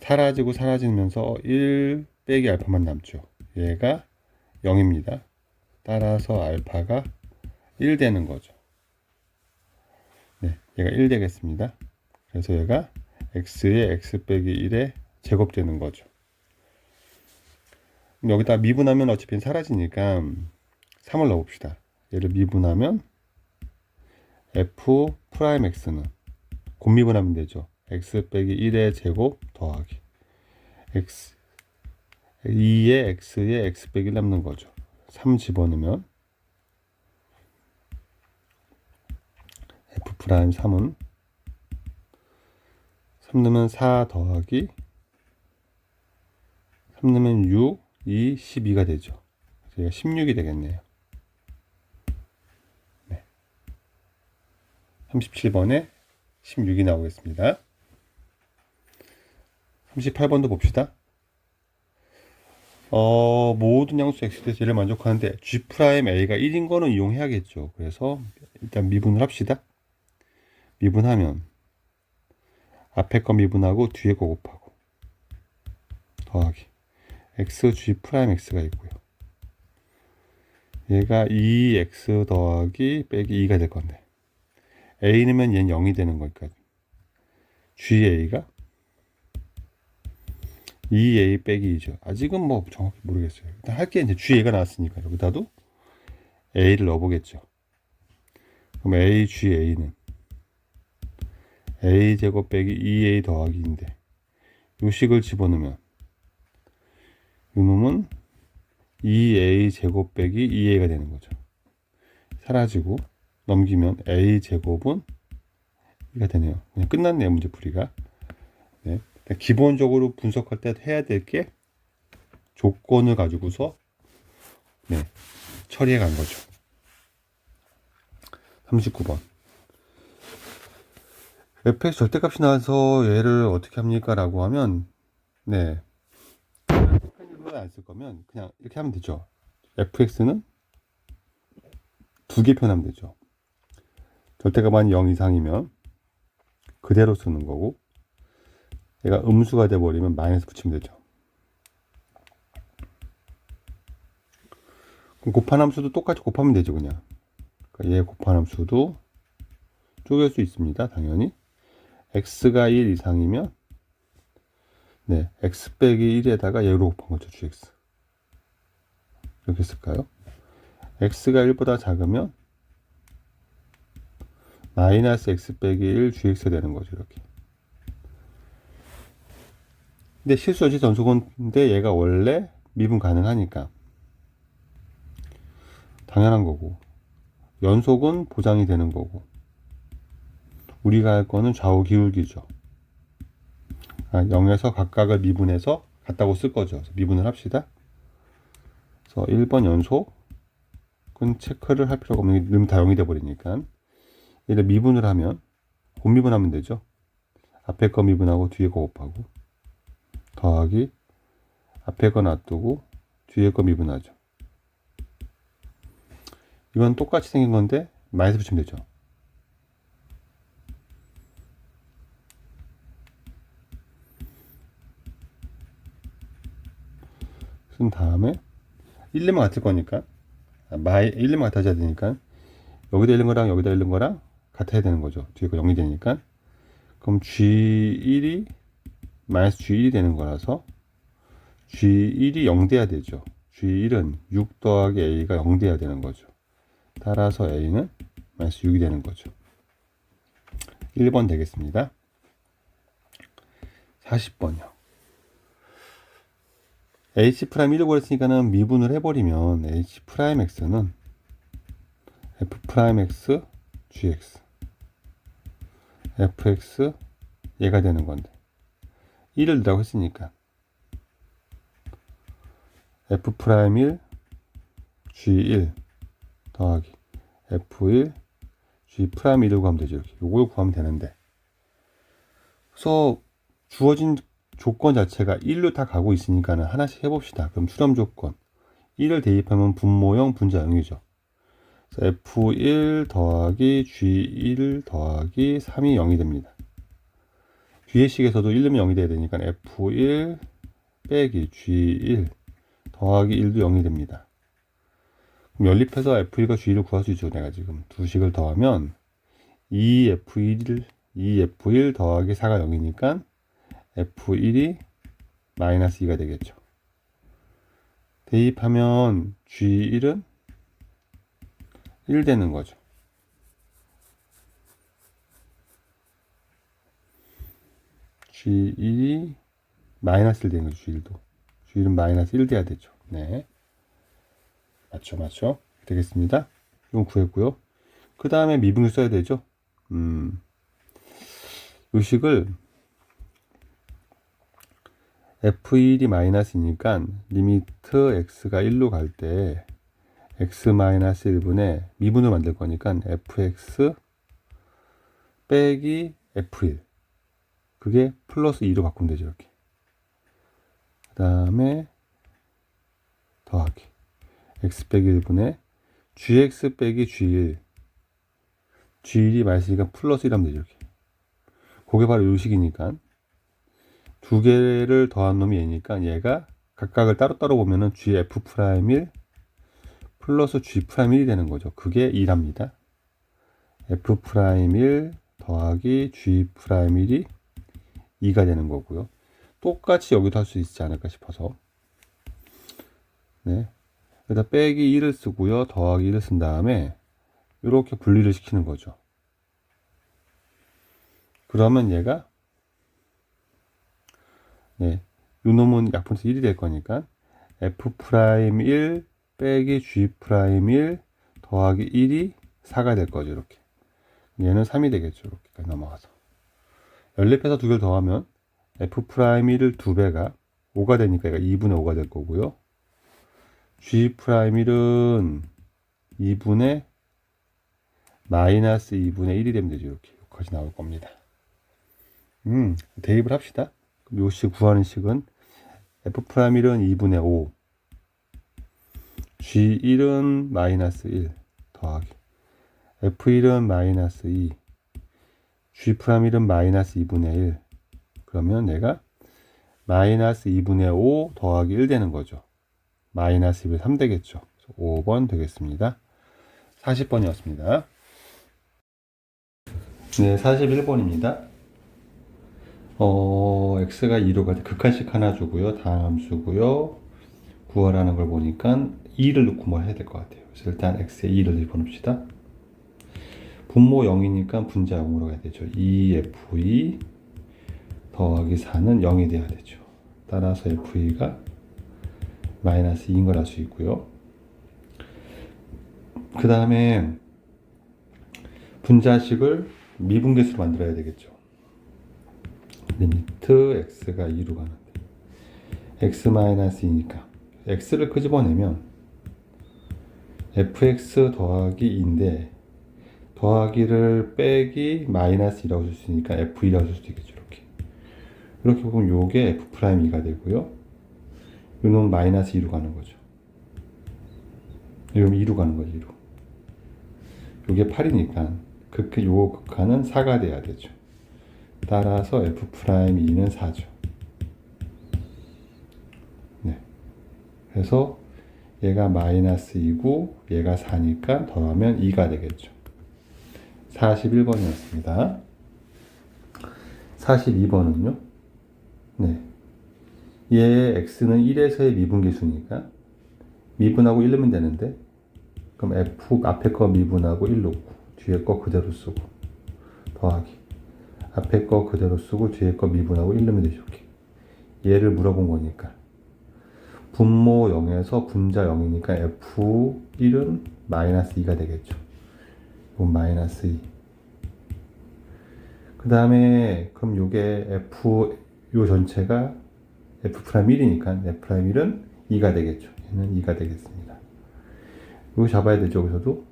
사라지고 사라지면서 1 빼기 알파만 남죠. 얘가 0입니다. 따라서 알파가 1 되는 거죠. 네, 얘가 1 되겠습니다. 그래서 얘가 x에 x 빼기 1에 제곱되는 거죠. 여기다 미분하면 어차피 사라지니까 3을 넣어봅시다. 얘를 미분하면 f'x는 곱미분하면 되죠. x 빼기 1의 제곱 더하기 x 2의 x에 x 빼기 1 남는 거죠. 3 집어넣으면 f'3은 3 넣으면 4 더하기 3 넣으면 6, 2, 12가 되죠. 그래서 얘가 16이 되겠네요. 네. 37번에 16이 나오겠습니다. 38번도 봅시다. 모든 양수 x에서 얘를 만족하는데 g'a가 1인 거는 이용해야겠죠. 그래서 일단 미분을 합시다. 미분하면 앞에 거 미분하고 뒤에 거 곱하고 더하기 x g'x가 있고요. 얘가 2x 더하기 빼기 2가 될 건데 a 넣으면 얘는 0이 되는 거니까 ga가 2a 빼기 2죠. 아직은 뭐 정확히 모르겠어요. 일단 할게 이제 ga가 나왔으니까 여기다도 a를 넣어보겠죠. 그럼 a ga는 a 제곱 빼기 2a 더하기인데 요 식을 집어넣으면 요 놈은 2a 제곱 빼기 2a가 되는 거죠. 사라지고 넘기면 a 제곱은 이가 되네요. 그냥 끝났네요. 문제 풀이가. 네. 기본적으로 분석할 때 해야 될 게 조건을 가지고서 네, 처리해 간 거죠. 39번. fx 절대값이 나와서 얘를 어떻게 합니까? 라고 하면 네, 메커니즘을 안 쓸 거면 그냥 이렇게 하면 되죠. fx는 두 개 표현하면 되죠. 절대값만 0 이상이면 그대로 쓰는 거고 얘가 음수가 돼버리면 마이너스 붙이면 되죠. 그럼 곱한 함수도 똑같이 곱하면 되죠. 그냥 그러니까 얘 곱한 함수도 쪼갤 수 있습니다. 당연히 x가 1 이상이면 네, x 빼기 1에다가 얘로 곱한 거죠. gx 이렇게 쓸까요? x가 1보다 작으면 마이너스 x 빼기 1 gx가 되는 거죠. 이렇게. 근데 실수여지 전속인데 얘가 원래 미분 가능하니까 당연한 거고 연속은 보장이 되는 거고 우리가 할 거는 좌우 기울기죠. 0에서 각각을 미분해서 같다고 쓸 거죠. 그래서 미분을 합시다. 그래서 1번 연속은 체크를 할 필요가 없는 게 다 0이 돼버리니까 얘를 미분을 하면 곱미분하면 되죠. 앞에 거 미분하고 뒤에 거 곱하고 더하기 앞에 거 놔두고 뒤에 거 미분하죠. 이건 똑같이 생긴 건데 마이너스 붙이면 되죠. 쓴 다음에 1, 2만 같을 거니까 1, 2만 같아져야 되니까 여기다 1는 거랑 여기다 1는 거랑 같아야 되는 거죠. 뒤에 거 0이 되니까. 그럼 G1이 마이너스 G1이 되는 거라서 G1이 0 돼야 되죠. G1은 6 더하기 A가 0 돼야 되는 거죠. 따라서 A는 마이너스 6이 되는 거죠. 1번 되겠습니다. 40번이요. H'1을 구했으니까는 미분을 해버리면 H'X는 F'X GX fx 얘가 되는 건데 1을 넣으라고 했으니까 F'1 G1 더하기 F1 G'1을 구하면 되죠. 이렇게 요걸 구하면 되는데 그래서 주어진 조건 자체가 1로 다 가고 있으니까는 하나씩 해봅시다. 그럼 수렴 조건 1을 대입하면 분모형 분자 0이죠. F1 더하기 G1 더하기 3이 0이 됩니다. 뒤에 식에서도 1 넣으면 0이 돼야 되니까 F1 빼기 G1 더하기 1도 0이 됩니다. 그럼 연립해서 F1과 G1을 구할 수 있죠. 내가 지금 두 식을 더하면 2F1 더하기 4가 0이니까 F1이 마이너스 2가 되겠죠. 대입하면 G1은 1 되는 거죠. G1이 마이너스 1 되는 거죠. G1도. G1은 마이너스 1 돼야 되죠. 네. 맞죠. 되겠습니다. 이건 구했고요. 그 다음에 미분을 써야 되죠. 이 식을 F1이 마이너스니까 리미트 x가 1로 갈 때 x 마이너스 1분의 미분을 만들 거니까 fx 빼기 f1 그게 플러스 2로 바꾸면 되죠. 이렇게 그 다음에 더하기 x 빼기 1분의 gx 빼기 g1 g1이 마이너스니까 플러스 1 하면 되죠. 이렇게 그게 바로 이 식이니까 두 개를 더한 놈이 얘니까 얘가 각각을 따로따로 보면은 gf'1 플러스 g'1이 되는 거죠. 그게 2랍니다. f'1 더하기 g'1이 2가 되는 거고요. 똑같이 여기도 할 수 있지 않을까 싶어서 네. 여기다 빼기 1을 쓰고요. 더하기 1을 쓴 다음에 이렇게 분리를 시키는 거죠. 그러면 얘가 네, 요 놈은 약분해서 1이 될 거니까 F'1 빼기 G'1 더하기 1이 4가 될 거죠. 이렇게 얘는 3이 되겠죠. 이렇게까지 넘어가서 연립해서 두 개를 더하면 F'1을 2배가 5가 되니까 얘가 2분의 5가 될 거고요. G'1은 2분의 마이너스 2분의 1이 되면 되죠. 이렇게 여기까지 나올 겁니다. 대입을 합시다. 요 식 구하는 식은 F'1은 2분의 5 G1은 마이너스 1 더하기 F1은 마이너스 2 G'1은 마이너스 2분의 1 그러면 내가 마이너스 2분의 5 더하기 1 되는 거죠. 마이너스 2분의 3 되겠죠. 5번 되겠습니다. 40번이었습니다. 네, 41번입니다. x가 2로 갈 때 극한식 하나 주고요. 다음 수고요. 구하라는 걸 보니까 2를 넣고 뭐 해야 될 것 같아요. 그래서 일단 x에 2를 집어넣읍시다. 분모 0이니까 분자 0으로 가야 되죠. 2f2 더하기 4는 0이 돼야 되죠. 따라서 f2가 마이너스 2인 걸 알 수 있고요. 그 다음에 분자식을 미분계수로 만들어야 되겠죠. 리미트 x가 2로 가는데 x-2니까 x를 끄집어내면 fx 더하기 2인데 더하기를 빼기 마이너스 2라고 쓸 수 있으니까 f2라고 쓸 수도 있겠죠. 이렇게 보면 요게 f'2가 되고요. 요놈은 마이너스 2로 가는 거죠. 요놈은 2로 가는 거죠. 2로. 요게 8이니까 요 극한은 4가 돼야 되죠. 따라서 f'2는 4죠. 네. 그래서 얘가 마이너스 2고 얘가 4니까 더하면 2가 되겠죠. 41번이었습니다. 42번은요. 네. 얘의 x는 1에서의 미분계수니까 미분하고 1 넣으면 되는데, 그럼 f 앞에 거 미분하고 1 넣고 뒤에 거 그대로 쓰고 더하기 앞에 거 그대로 쓰고 뒤에 거 미분하고 1 넣으면 되죠. 얘를 물어본 거니까 분모 0에서 분자 0이니까 f1은 마이너스 2가 되겠죠. 이건 마이너스 2. 그 다음에 그럼 요게 f 요 전체가 f'1이니까 f'1은 2가 되겠죠. 얘는 2가 되겠습니다. 이거 잡아야 되죠. 여기서도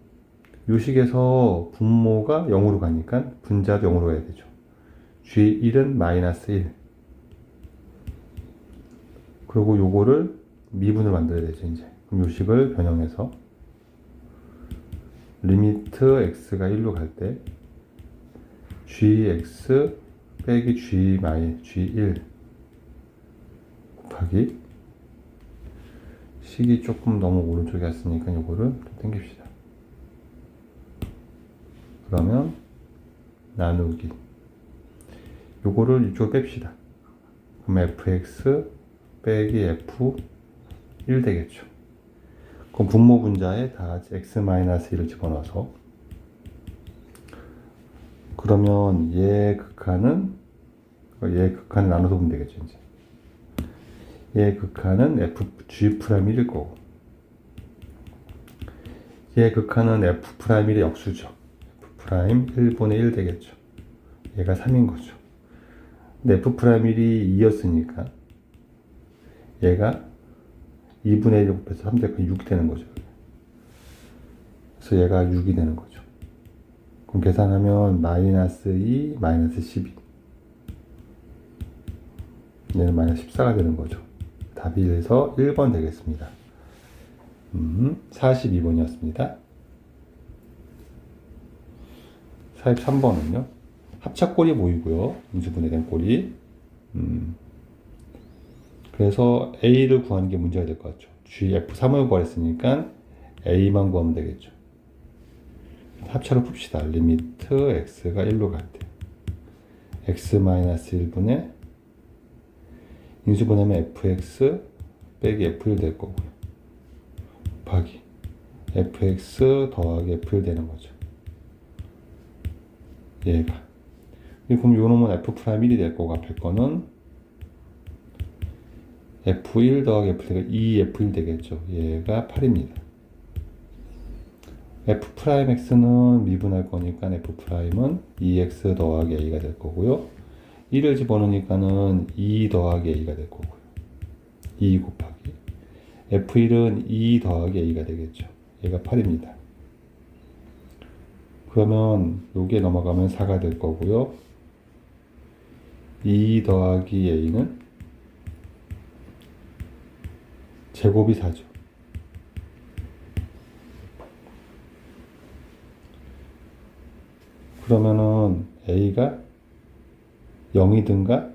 요 식에서 분모가 0으로 가니까 분자도 0으로 가야 되죠. g1은 마이너스 1. 그리고 요거를 미분을 만들어야 되죠. 이제 그럼 요 식을 변형해서 리미트 x가 1로 갈 때 gx 빼기 g1 곱하기 식이 조금 너무 오른쪽에 왔으니까 요거를 좀 당깁시다. 그러면 나누기 요거를 이쪽으로 뺍시다. 그럼 fx 빼기 f1 되겠죠. 그럼 분모 분자에 다 같이 x-1을 집어넣어서 그러면 얘 극한을 나눠서 보면 되겠죠. 이제 얘 극한은 fg'1일 거고 얘 극한은 f'1의 역수죠. f'1분의 1 되겠죠. 얘가 3인 거죠. 근데 f'1이 2였으니까 얘가 2분의 1 곱해서 3대 6이 되는 거죠. 그래서 얘가 6이 되는 거죠. 그럼 계산하면 마이너스 2, 마이너스 12. 얘는 마이너스 14가 되는 거죠. 답이 그래서 1번 되겠습니다. 42번이었습니다. 43번은요. 합차꼴이 보이고요. 인수분해된 꼴이. 그래서 A를 구하는 게 문제가 될 것 같죠. GF3을 구했으니까 A만 구하면 되겠죠. 합차를 풉시다. 리미트 x가 1로 갈 때 x-1분의 인수분해면 fx 빼기 f1 될 거고요. 곱하기 fx 더하기 f1 되는 거죠. 얘가. 그럼 요 놈은 f'1이 될 거고 앞에 거는 f1 더하기 f1가 2f1 되겠죠. 얘가 8입니다. f'x는 미분할 거니까 f'은 2x 더하기 a가 될 거고요. 1을 집어넣으니까는 2 더하기 a가 될 거고요. 2 곱하기 f1은 2 더하기 a가 되겠죠. 얘가 8입니다. 그러면 요게 넘어가면 4가 될 거고요. 2 더하기 a는 제곱이 4죠. 그러면은 a가 0이든가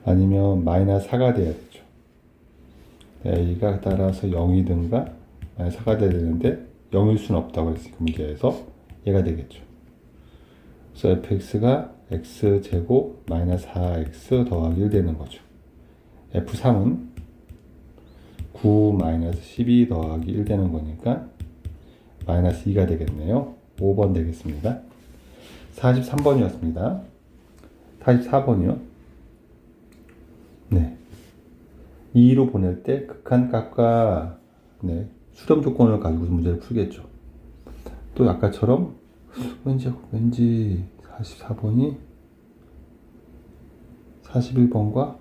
아니면 마이너스 4가 돼야 되죠. a가 따라서 0이든가 마이너스 4가 돼야 되는데 0일 수는 없다고 했으니까 문제에서 얘가 되겠죠. 그래서 fx가 x제곱 마이너스 4x 더하기 1 되는 거죠. f3은 9 마이너스 12 더하기 1 되는 거니까 마이너스 2가 되겠네요. 5번 되겠습니다. 43번이었습니다. 44번이요. 네. 2로 보낼 때 극한값과 네, 수렴 조건을 가지고 문제를 풀겠죠. 또 아까처럼 왠지 44번이 41번과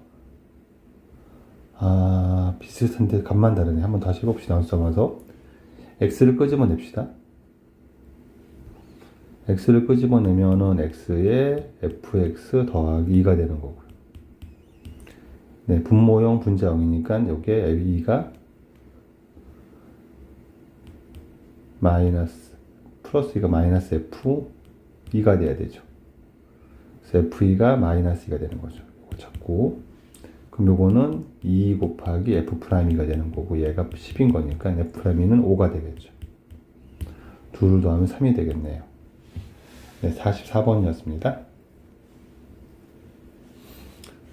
비슷한데 값만 다르네. 한번 다시 해봅시다. 나눠서 x를 끄집어냅시다. x를 끄집어내면은 x에 fx 더하기 2가 되는 거고요. 네, 분모형 분자 0이니까 여기에 a가 마이너스 플러스 2가 마이너스 f2가 돼야 되죠. 그래서 f2가 마이너스 2가 되는 거죠. 이거 잡고 그럼 요거는 2 곱하기 F'E가 되는 거고 얘가 10인 거니까 F'E는 5가 되겠죠. 둘을 더하면 3이 되겠네요. 네, 44번이었습니다.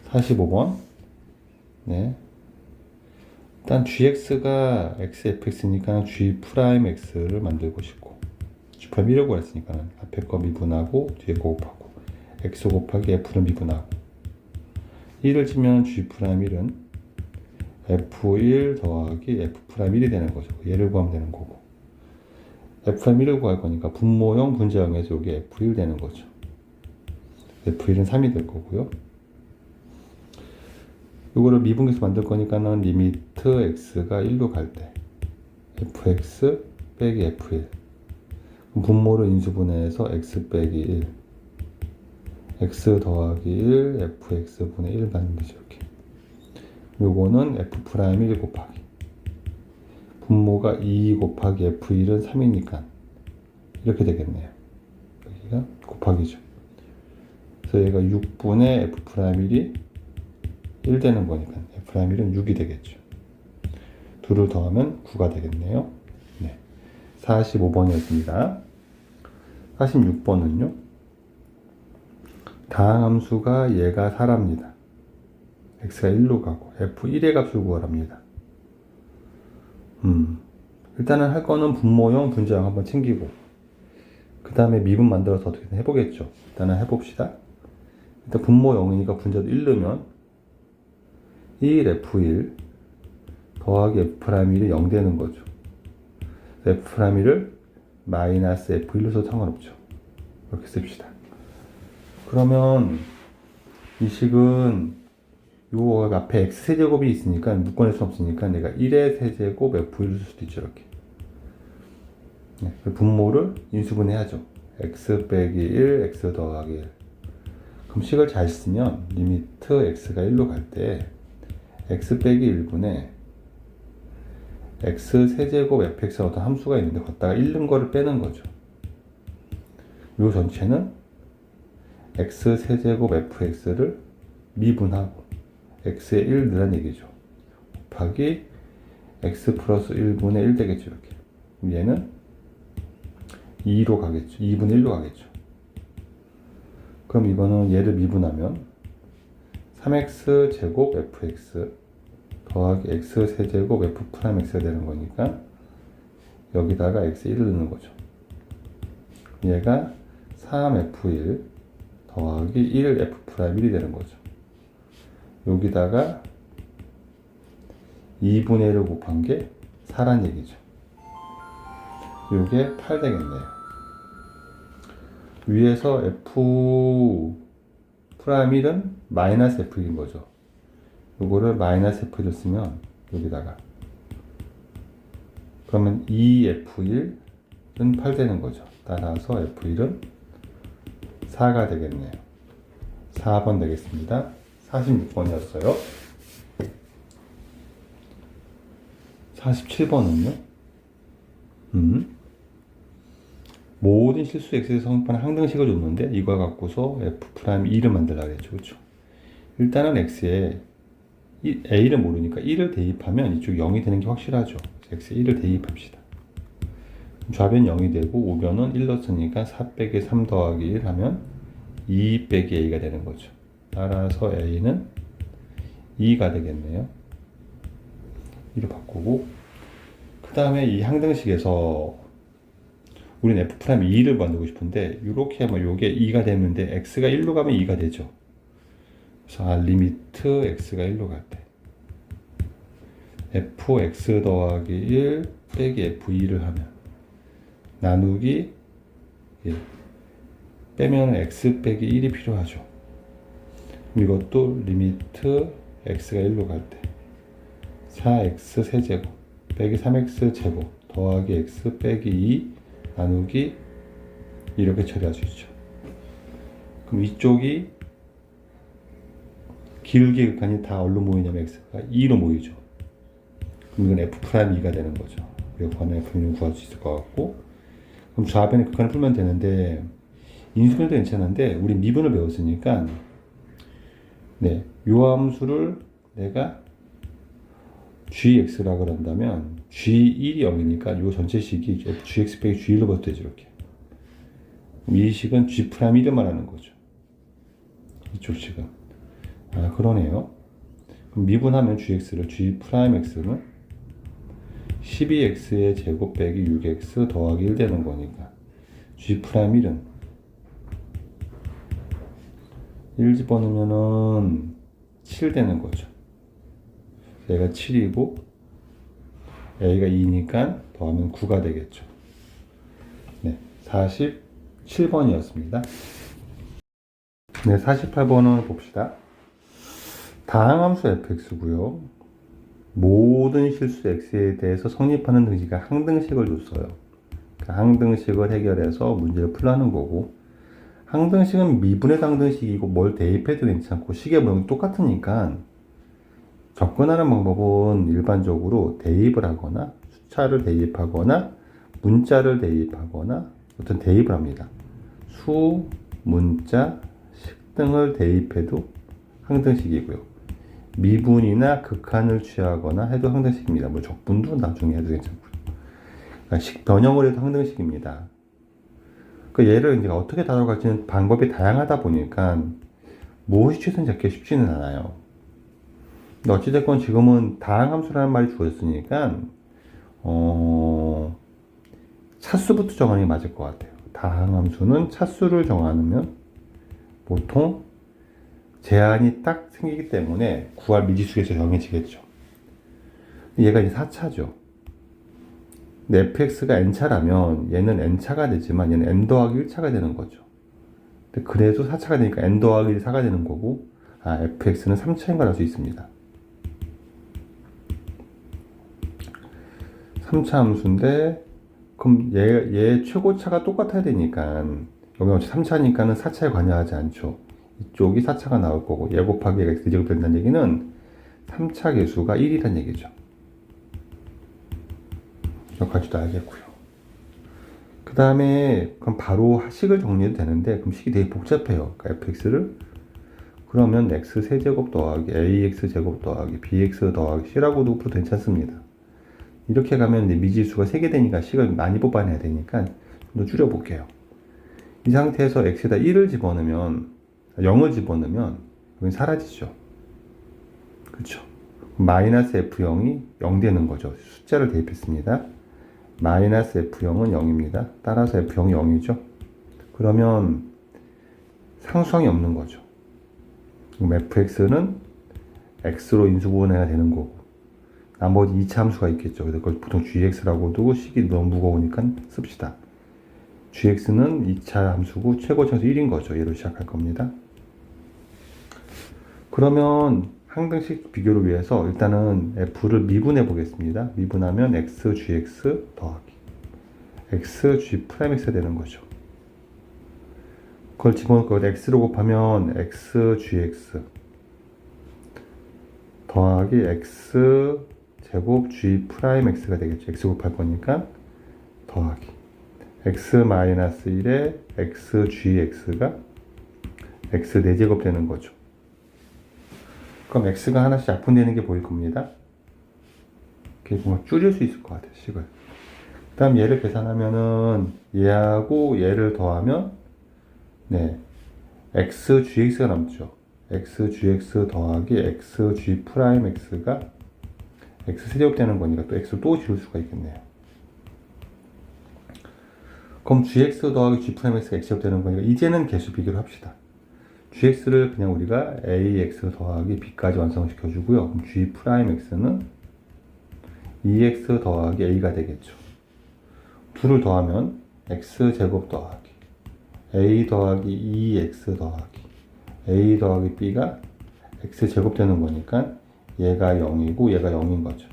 45번. 네. 일단 gx가 xfx니까 g'x를 만들고 싶고 g'이라고 했으니까 앞에 거 미분하고 뒤에 거 곱하고 x 곱하기 f는 미분하고 1을 치면 g'1은 f1 더하기 f'1이 되는 거죠. 얘를 구하면 되는 거고 f'1을 구할 거니까 분모형 분자형에서 여기 f1 되는 거죠. f1은 3이 될 거고요. 이거를 미분계수 만들 거니까는 리미트 x가 1로 갈 때 fx 빼기 f1 분모를 인수분해해서 x 빼기 1 x 더하기 1 fx분의 1 나누면 되죠. 이렇게 요거는 f'1 곱하기 분모가 2 곱하기 f1은 3이니까 이렇게 되겠네요. 여기가 곱하기죠. 그래서 얘가 6분의 f'1이 1 되는 거니까 F'은 6이 되겠죠. 둘을 더하면 9가 되겠네요. 네. 45번이었습니다. 46번은요. 다항함수가 얘가 4랍니다. x가 1로 가고 f1의 값을 구하랍니다. 일단은 할 거는 분모형 분자형 한번 챙기고 그 다음에 미분 만들어서 어떻게든 해보겠죠. 일단은 해봅시다. 일단 분모형이니까 분자도 1 넣으면 1 f1 더하기 f'1이 0 되는 거죠. f'1을 마이너스 f1로 써도 상관없죠. 이렇게 씁시다. 그러면 이 식은 요 앞에 x 세제곱이 있으니까 묶어낼 수 없으니까 내가 1의 세제곱 f1을 쓸 수도 있죠. 이렇게. 네, 분모를 인수분해야죠. x 빼기 1 x 더하기 1 그럼 식을 잘 쓰면 리미트 x가 1로 갈 때 x 빼기 1분의 x 세제곱 fx가 어떤 함수가 있는데 걷다가 1 넣은 거를 빼는 거죠. 요 전체는 x 세제곱 fx를 미분하고 x에 1 넣으란 얘기죠. 곱하기 x 플러스 1분의 1 되겠죠. 이렇게. 그럼 얘는 2로 가겠죠. 2분의 1로 가겠죠. 그럼 이거는 얘를 미분하면 3x 제곱 fx 더하기 x 세제곱 f'x가 되는 거니까 여기다가 x 1을 넣는 거죠. 얘가 3f1 더하기 1 f'1이 되는 거죠. 여기다가 2분의 1을 곱한 게 4란 얘기죠. 이게 8 되겠네요. 위에서 f'1은 마이너스 f인 거죠. 요거를 마이너스 f를 쓰면 여기다가 그러면 2f1은 8 되는 거죠. 따라서 f1은 4가 되겠네요. 4번 되겠습니다. 46번이었어요. 47번은요? 모든 실수 x의 성립하는 항등식을 줬는데 이걸 갖고서 f'2를 만들려고 했죠. 그렇죠? 일단은 x에 a를 모르니까 1을 대입하면 이쪽 0이 되는 게 확실하죠. x에 1을 대입합시다. 좌변 0이 되고 우변은 1 넣었으니까 4 빼기 3 더하기 1 하면 2 빼기 a가 되는 거죠. 따라서 a는 2가 되겠네요. 2로 바꾸고 그 다음에 이 항등식에서 우리는 f'2를 만들고 싶은데 이렇게 하면 이게 2가 됐는데 x가 1로 가면 2가 되죠. 그래서 리미트 x가 1로 갈 때 fx 더하기 1 빼기 f2를 하면 나누기 1 빼면 x 빼기 1이 필요하죠. 이것도 리미트 x가 1로 갈 때 4x 세제곱 빼기 3x 제곱 더하기 x 빼기 2 나누기 이렇게 처리할 수 있죠. 그럼 이쪽이 길게 극한이 다 어디로 모이냐면 x가 2로 모이죠. 그럼 이건 f'2가 되는 거죠. 여기는 f'을 구할 수 있을 것 같고 그럼 좌변의 극한을 풀면 되는데 인수분해도 괜찮은데 우리 미분을 배웠으니까 네, 요 함수를 내가 gx라 그런다면 g1이 0이니까 요 전체 식이 gx 빼기 g1로 봐도 되죠. 이렇게. 이 식은 g'1을 말하는 거죠. 이쪽 식은. 아, 그러네요. 그럼 미분하면 gx를 g'x는 12x의 제곱 빼기 6x 더하기 1 되는 거니까 g'1은 1 집어넣으면은 7 되는 거죠. 얘가 7이고 a가 2니까 더하면 9가 되겠죠. 네, 47번이었습니다. 네, 48번은 봅시다. 다항함수 fx고요. 모든 실수 x에 대해서 성립하는 등식이 항등식을 줬어요. 그 항등식을 해결해서 문제를 풀라는 거고, 항등식은 미분의 항등식이고 뭘 대입해도 괜찮고 식의 모양이 똑같으니까 접근하는 방법은 일반적으로 대입을 하거나 숫자를 대입하거나 문자를 대입하거나 어떤 대입을 합니다. 수, 문자, 식 등을 대입해도 항등식이고요. 미분이나 극한을 취하거나 해도 항등식입니다. 뭐 적분도 나중에 해도 괜찮고요. 그러니까 식 변형을 해도 항등식입니다. 그 얘를 이제 어떻게 다뤄갈지는 방법이 다양하다 보니까 무엇이 최선 잡기 쉽지는 않아요. 근데 어찌됐건 지금은 다항함수라는 말이 주어졌으니까 차수부터 정하는 게 맞을 것 같아요. 다항함수는 차수를 정하면 보통 제한이 딱 생기기 때문에 구할 미지수에서 정해지겠죠. 얘가 이제 4차죠. 근데 fx가 n차라면 얘는 n차가 되지만 얘는 n 더하기 1차가 되는 거죠. 근데 그래도 4차가 되니까 n 더하기 1, 4가 되는 거고, 아, fx는 3차인 걸 알 수 있습니다. 3차 함수인데, 그럼 얘 최고차가 똑같아야 되니까, 여기 어차피 3차니까는 4차에 관여하지 않죠. 이쪽이 4차가 나올 거고, 얘 곱하기 얘가 x제곱 된다는 얘기는 3차 계수가 1이란 얘기죠. 여기까지도 알겠고요. 그 다음에 그럼 바로 식을 정리해도 되는데, 그럼 식이 되게 복잡해요. 그러니까 fx를 그러면 x 세제곱 더하기 ax 제곱 더하기 bx 더하기 c라고도 풀어도 괜찮습니다. 이렇게 가면 이제 미지수가 3개 되니까 식을 많이 뽑아내야 되니까 좀 더 줄여볼게요. 이 상태에서 x에다 1을 집어넣으면 0을 집어넣으면 여기 사라지죠. 그렇죠? 마이너스 f0이 0 되는 거죠. 숫자를 대입했습니다. 마이너스 f0은 0입니다. 따라서 f0이 0이죠. 그러면 상수항이 없는 거죠. 그럼 fx는 x로 인수분해가 되는 거고 나머지 2차 함수가 있겠죠. 그래서 그걸 보통 gx라고 두고 식이 너무 무거우니까 씁시다. gx는 2차 함수고 최고차수 1인 거죠. 얘로 시작할 겁니다. 그러면 항등식 비교를 위해서 일단은 f를 미분해 보겠습니다. 미분하면 x gx 더하기 x g'x가 되는 거죠. 그걸 집어넣고 x로 곱하면 x gx 더하기 x 제곱 g'x가 되겠죠. x 곱할 거니까 더하기 x-1에 x gx가 x 4제곱 되는 거죠. 그럼 x가 하나씩 약분되는 게 보일 겁니다. 이렇게 보면 줄일 수 있을 것 같아요, 식을. 그 다음 얘를 계산하면은 얘하고 얘를 더하면 네, x gx가 남죠. x gx 더하기 x g'x가 x 세제곱 되는 거니까 또 x를 또 지울 수가 있겠네요. 그럼 gx 더하기 g'x가 x제곱 되는 거니까 이제는 개수 비교를 합시다. gx를 그냥 우리가 ax 더하기 b까지 완성시켜 주고요. 그럼 g'x는 2x 더하기 a가 되겠죠. 둘을 더하면 x제곱 더하기 a 더하기 2x 더하기 a 더하기 b가 x제곱 되는 거니까 얘가 0이고 얘가 0인 거죠.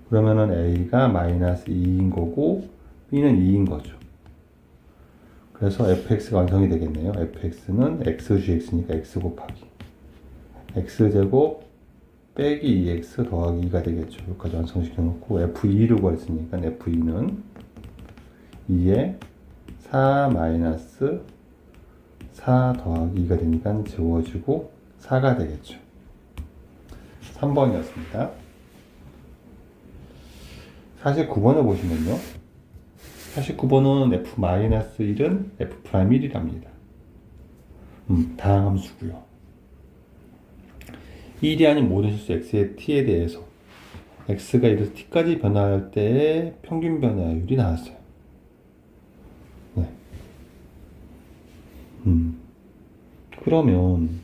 그러면은 a가 마이너스 2인 거고 b는 2인 거죠. 그래서 fx가 완성이 되겠네요. fx는 xgx니까 x 곱하기 x제곱 빼기 2x 더하기 2가 되겠죠. 여기까지 완성시켜 놓고 f2를 구했으니까 f2는 2에 4 마이너스 4 더하기 2가 되니까 지워지고 4가 되겠죠. 3번이었습니다. 49번을 보시면요. 49번은 f-1은 f'1이랍니다. 다항함수고요. 1이 아닌 모든 실수 x의 t에 대해서 x가 1에서 t까지 변화할 때의 평균 변화율이 나왔어요. 네. 그러면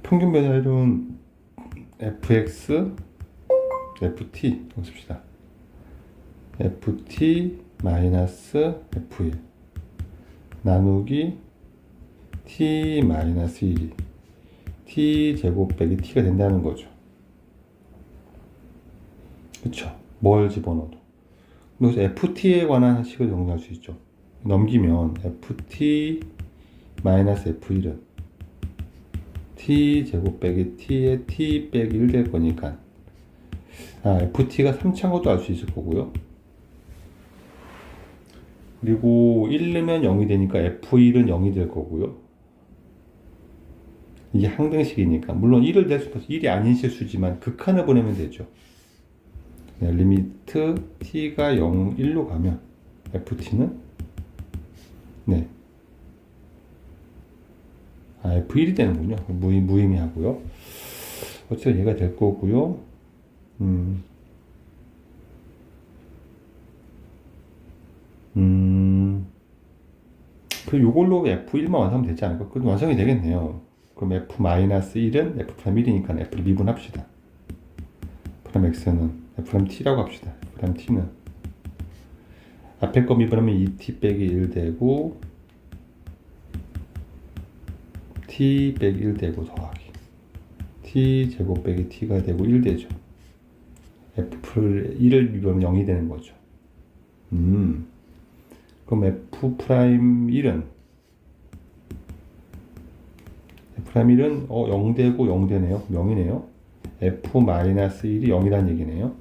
평균 변화율은 fx, ft 씁시다. ft 마이너스 f1 나누기 t 마이너스 1이 t 제곱 빼기 t가 된다는 거죠. 그쵸? 뭘 집어넣어도. 여기서 ft에 관한 식을 정리할 수 있죠. 넘기면 ft 마이너스 f1은 t 제곱 빼기 t에 t 빼기 1 될 거니까 ft가 3차인 것도 알 수 있을 거고요. 그리고 1 넣으면 0이 되니까 f1은 0이 될 거고요. 이게 항등식이니까 물론 1을 낼 수도 있어. 1이 아닌 실수지만 극한을 보내면 되죠. 네, 리미트 t가 0, 1로 가면 ft는 네 f1이 되는군요. 무의미하고요. 어쨌든 얘가 될 거고요. 요걸로 f1만 완성하면 되지 않을까? 그럼 완성이 되겠네요. 그럼 f-1은 f'1이니까 f를 미분합시다. f'x는 f't라고 합시다. f't는 앞에 거 미분하면 2t 빼기 1 되고 t 빼기 1 되고 더하기 t 제곱 빼기 t가 되고 1 되죠. f1을 미분하면 0이 되는 거죠. 그럼 f'1은 0 되고 0 되네요. 0이네요. f-1이 0이라는 얘기네요.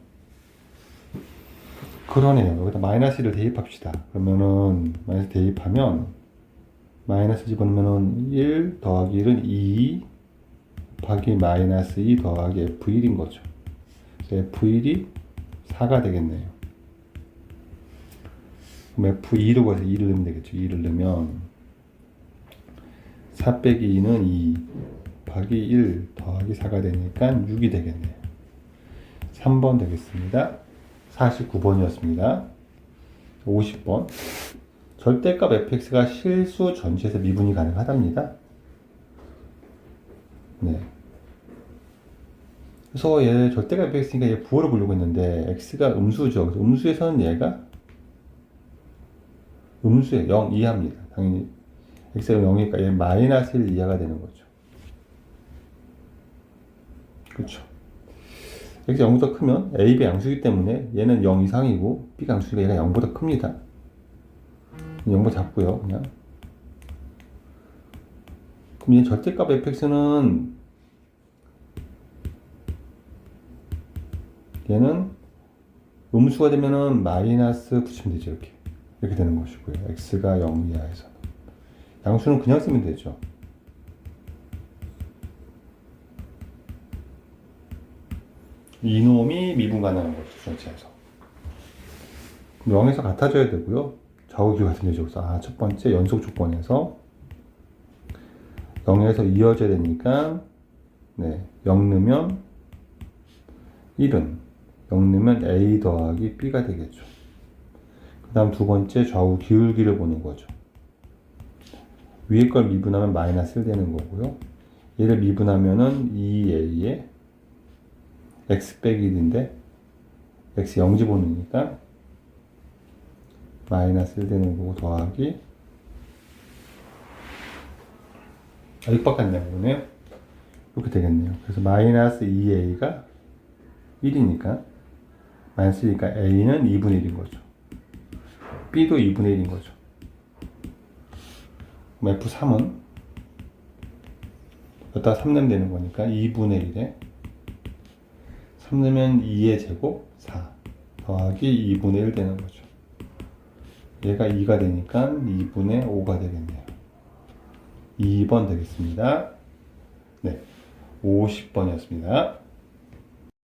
그러네요. 여기다 마이너스 1을 대입합시다. 그러면은 마이너스 대입하면 마이너스 집어넣으면은 1 더하기 1은 2 곱하기 마이너스 2 더하기 f1인 거죠. f1이 4가 되겠네요. 그럼 f2로 가서 2를 넣으면 되겠죠. 2를 넣으면 4 빼기 2는 2 곱하기 1 더하기 4가 되니까 6이 되겠네요. 3번 되겠습니다. 49번이었습니다. 50번. 절대값 fx가 실수 전체에서 미분이 가능하답니다. 네. 그래서 얘 절대값 fx니까 얘 부호를 보려고 했는데 x가 음수죠. 그래서 음수에서는 얘가 음수에 0 이하입니다. 당연히 x가 0이니까 얘 마이너스 1 이하가 되는 거죠. 그렇죠. x가 0보다 크면 a, b 양수이기 때문에 얘는 0 이상이고 b가 양수니까 얘가 0보다 큽니다. 0보다 작고요. 그냥. 그럼 얘 절대값 fx는 얘는 음수가 되면은 마이너스 붙이면 되죠. 이렇게 되는 것이고요. x가 0 이하에서 양수는 그냥 쓰면 되죠. 이놈이 미분 가능한 거죠. 전체에서 0에서 같아져야 되고요. 좌우기호 같은 데서 첫 번째 연속 조건에서 0에서 이어져야 되니까 0 넣으면 1은 0 넣으면 a 더하기 b가 되겠죠. 그 다음 두 번째 좌우 기울기를 보는 거죠. 위에 걸 미분하면 마이너스 1 되는 거고요. 얘를 미분하면은 2a에 x 빼기 1인데 x 0 집어넣으니까 마이너스 1 되는 거고 더하기 6밖에 안 나오네요. 이렇게 되겠네요. 그래서 마이너스 2a가 1이니까 마이너스 1이니까 a는 2분의 1인 거죠. b도 2분의 1인 거죠. 그럼 f3은 여기다 3 넣으면 되는 거니까 2분의 1에 3 넣으면 2의 제곱 4 더하기 2분의 1 되는 거죠. 얘가 2가 되니까 2분의 5가 되겠네요. 2번 되겠습니다. 네, 50번이었습니다.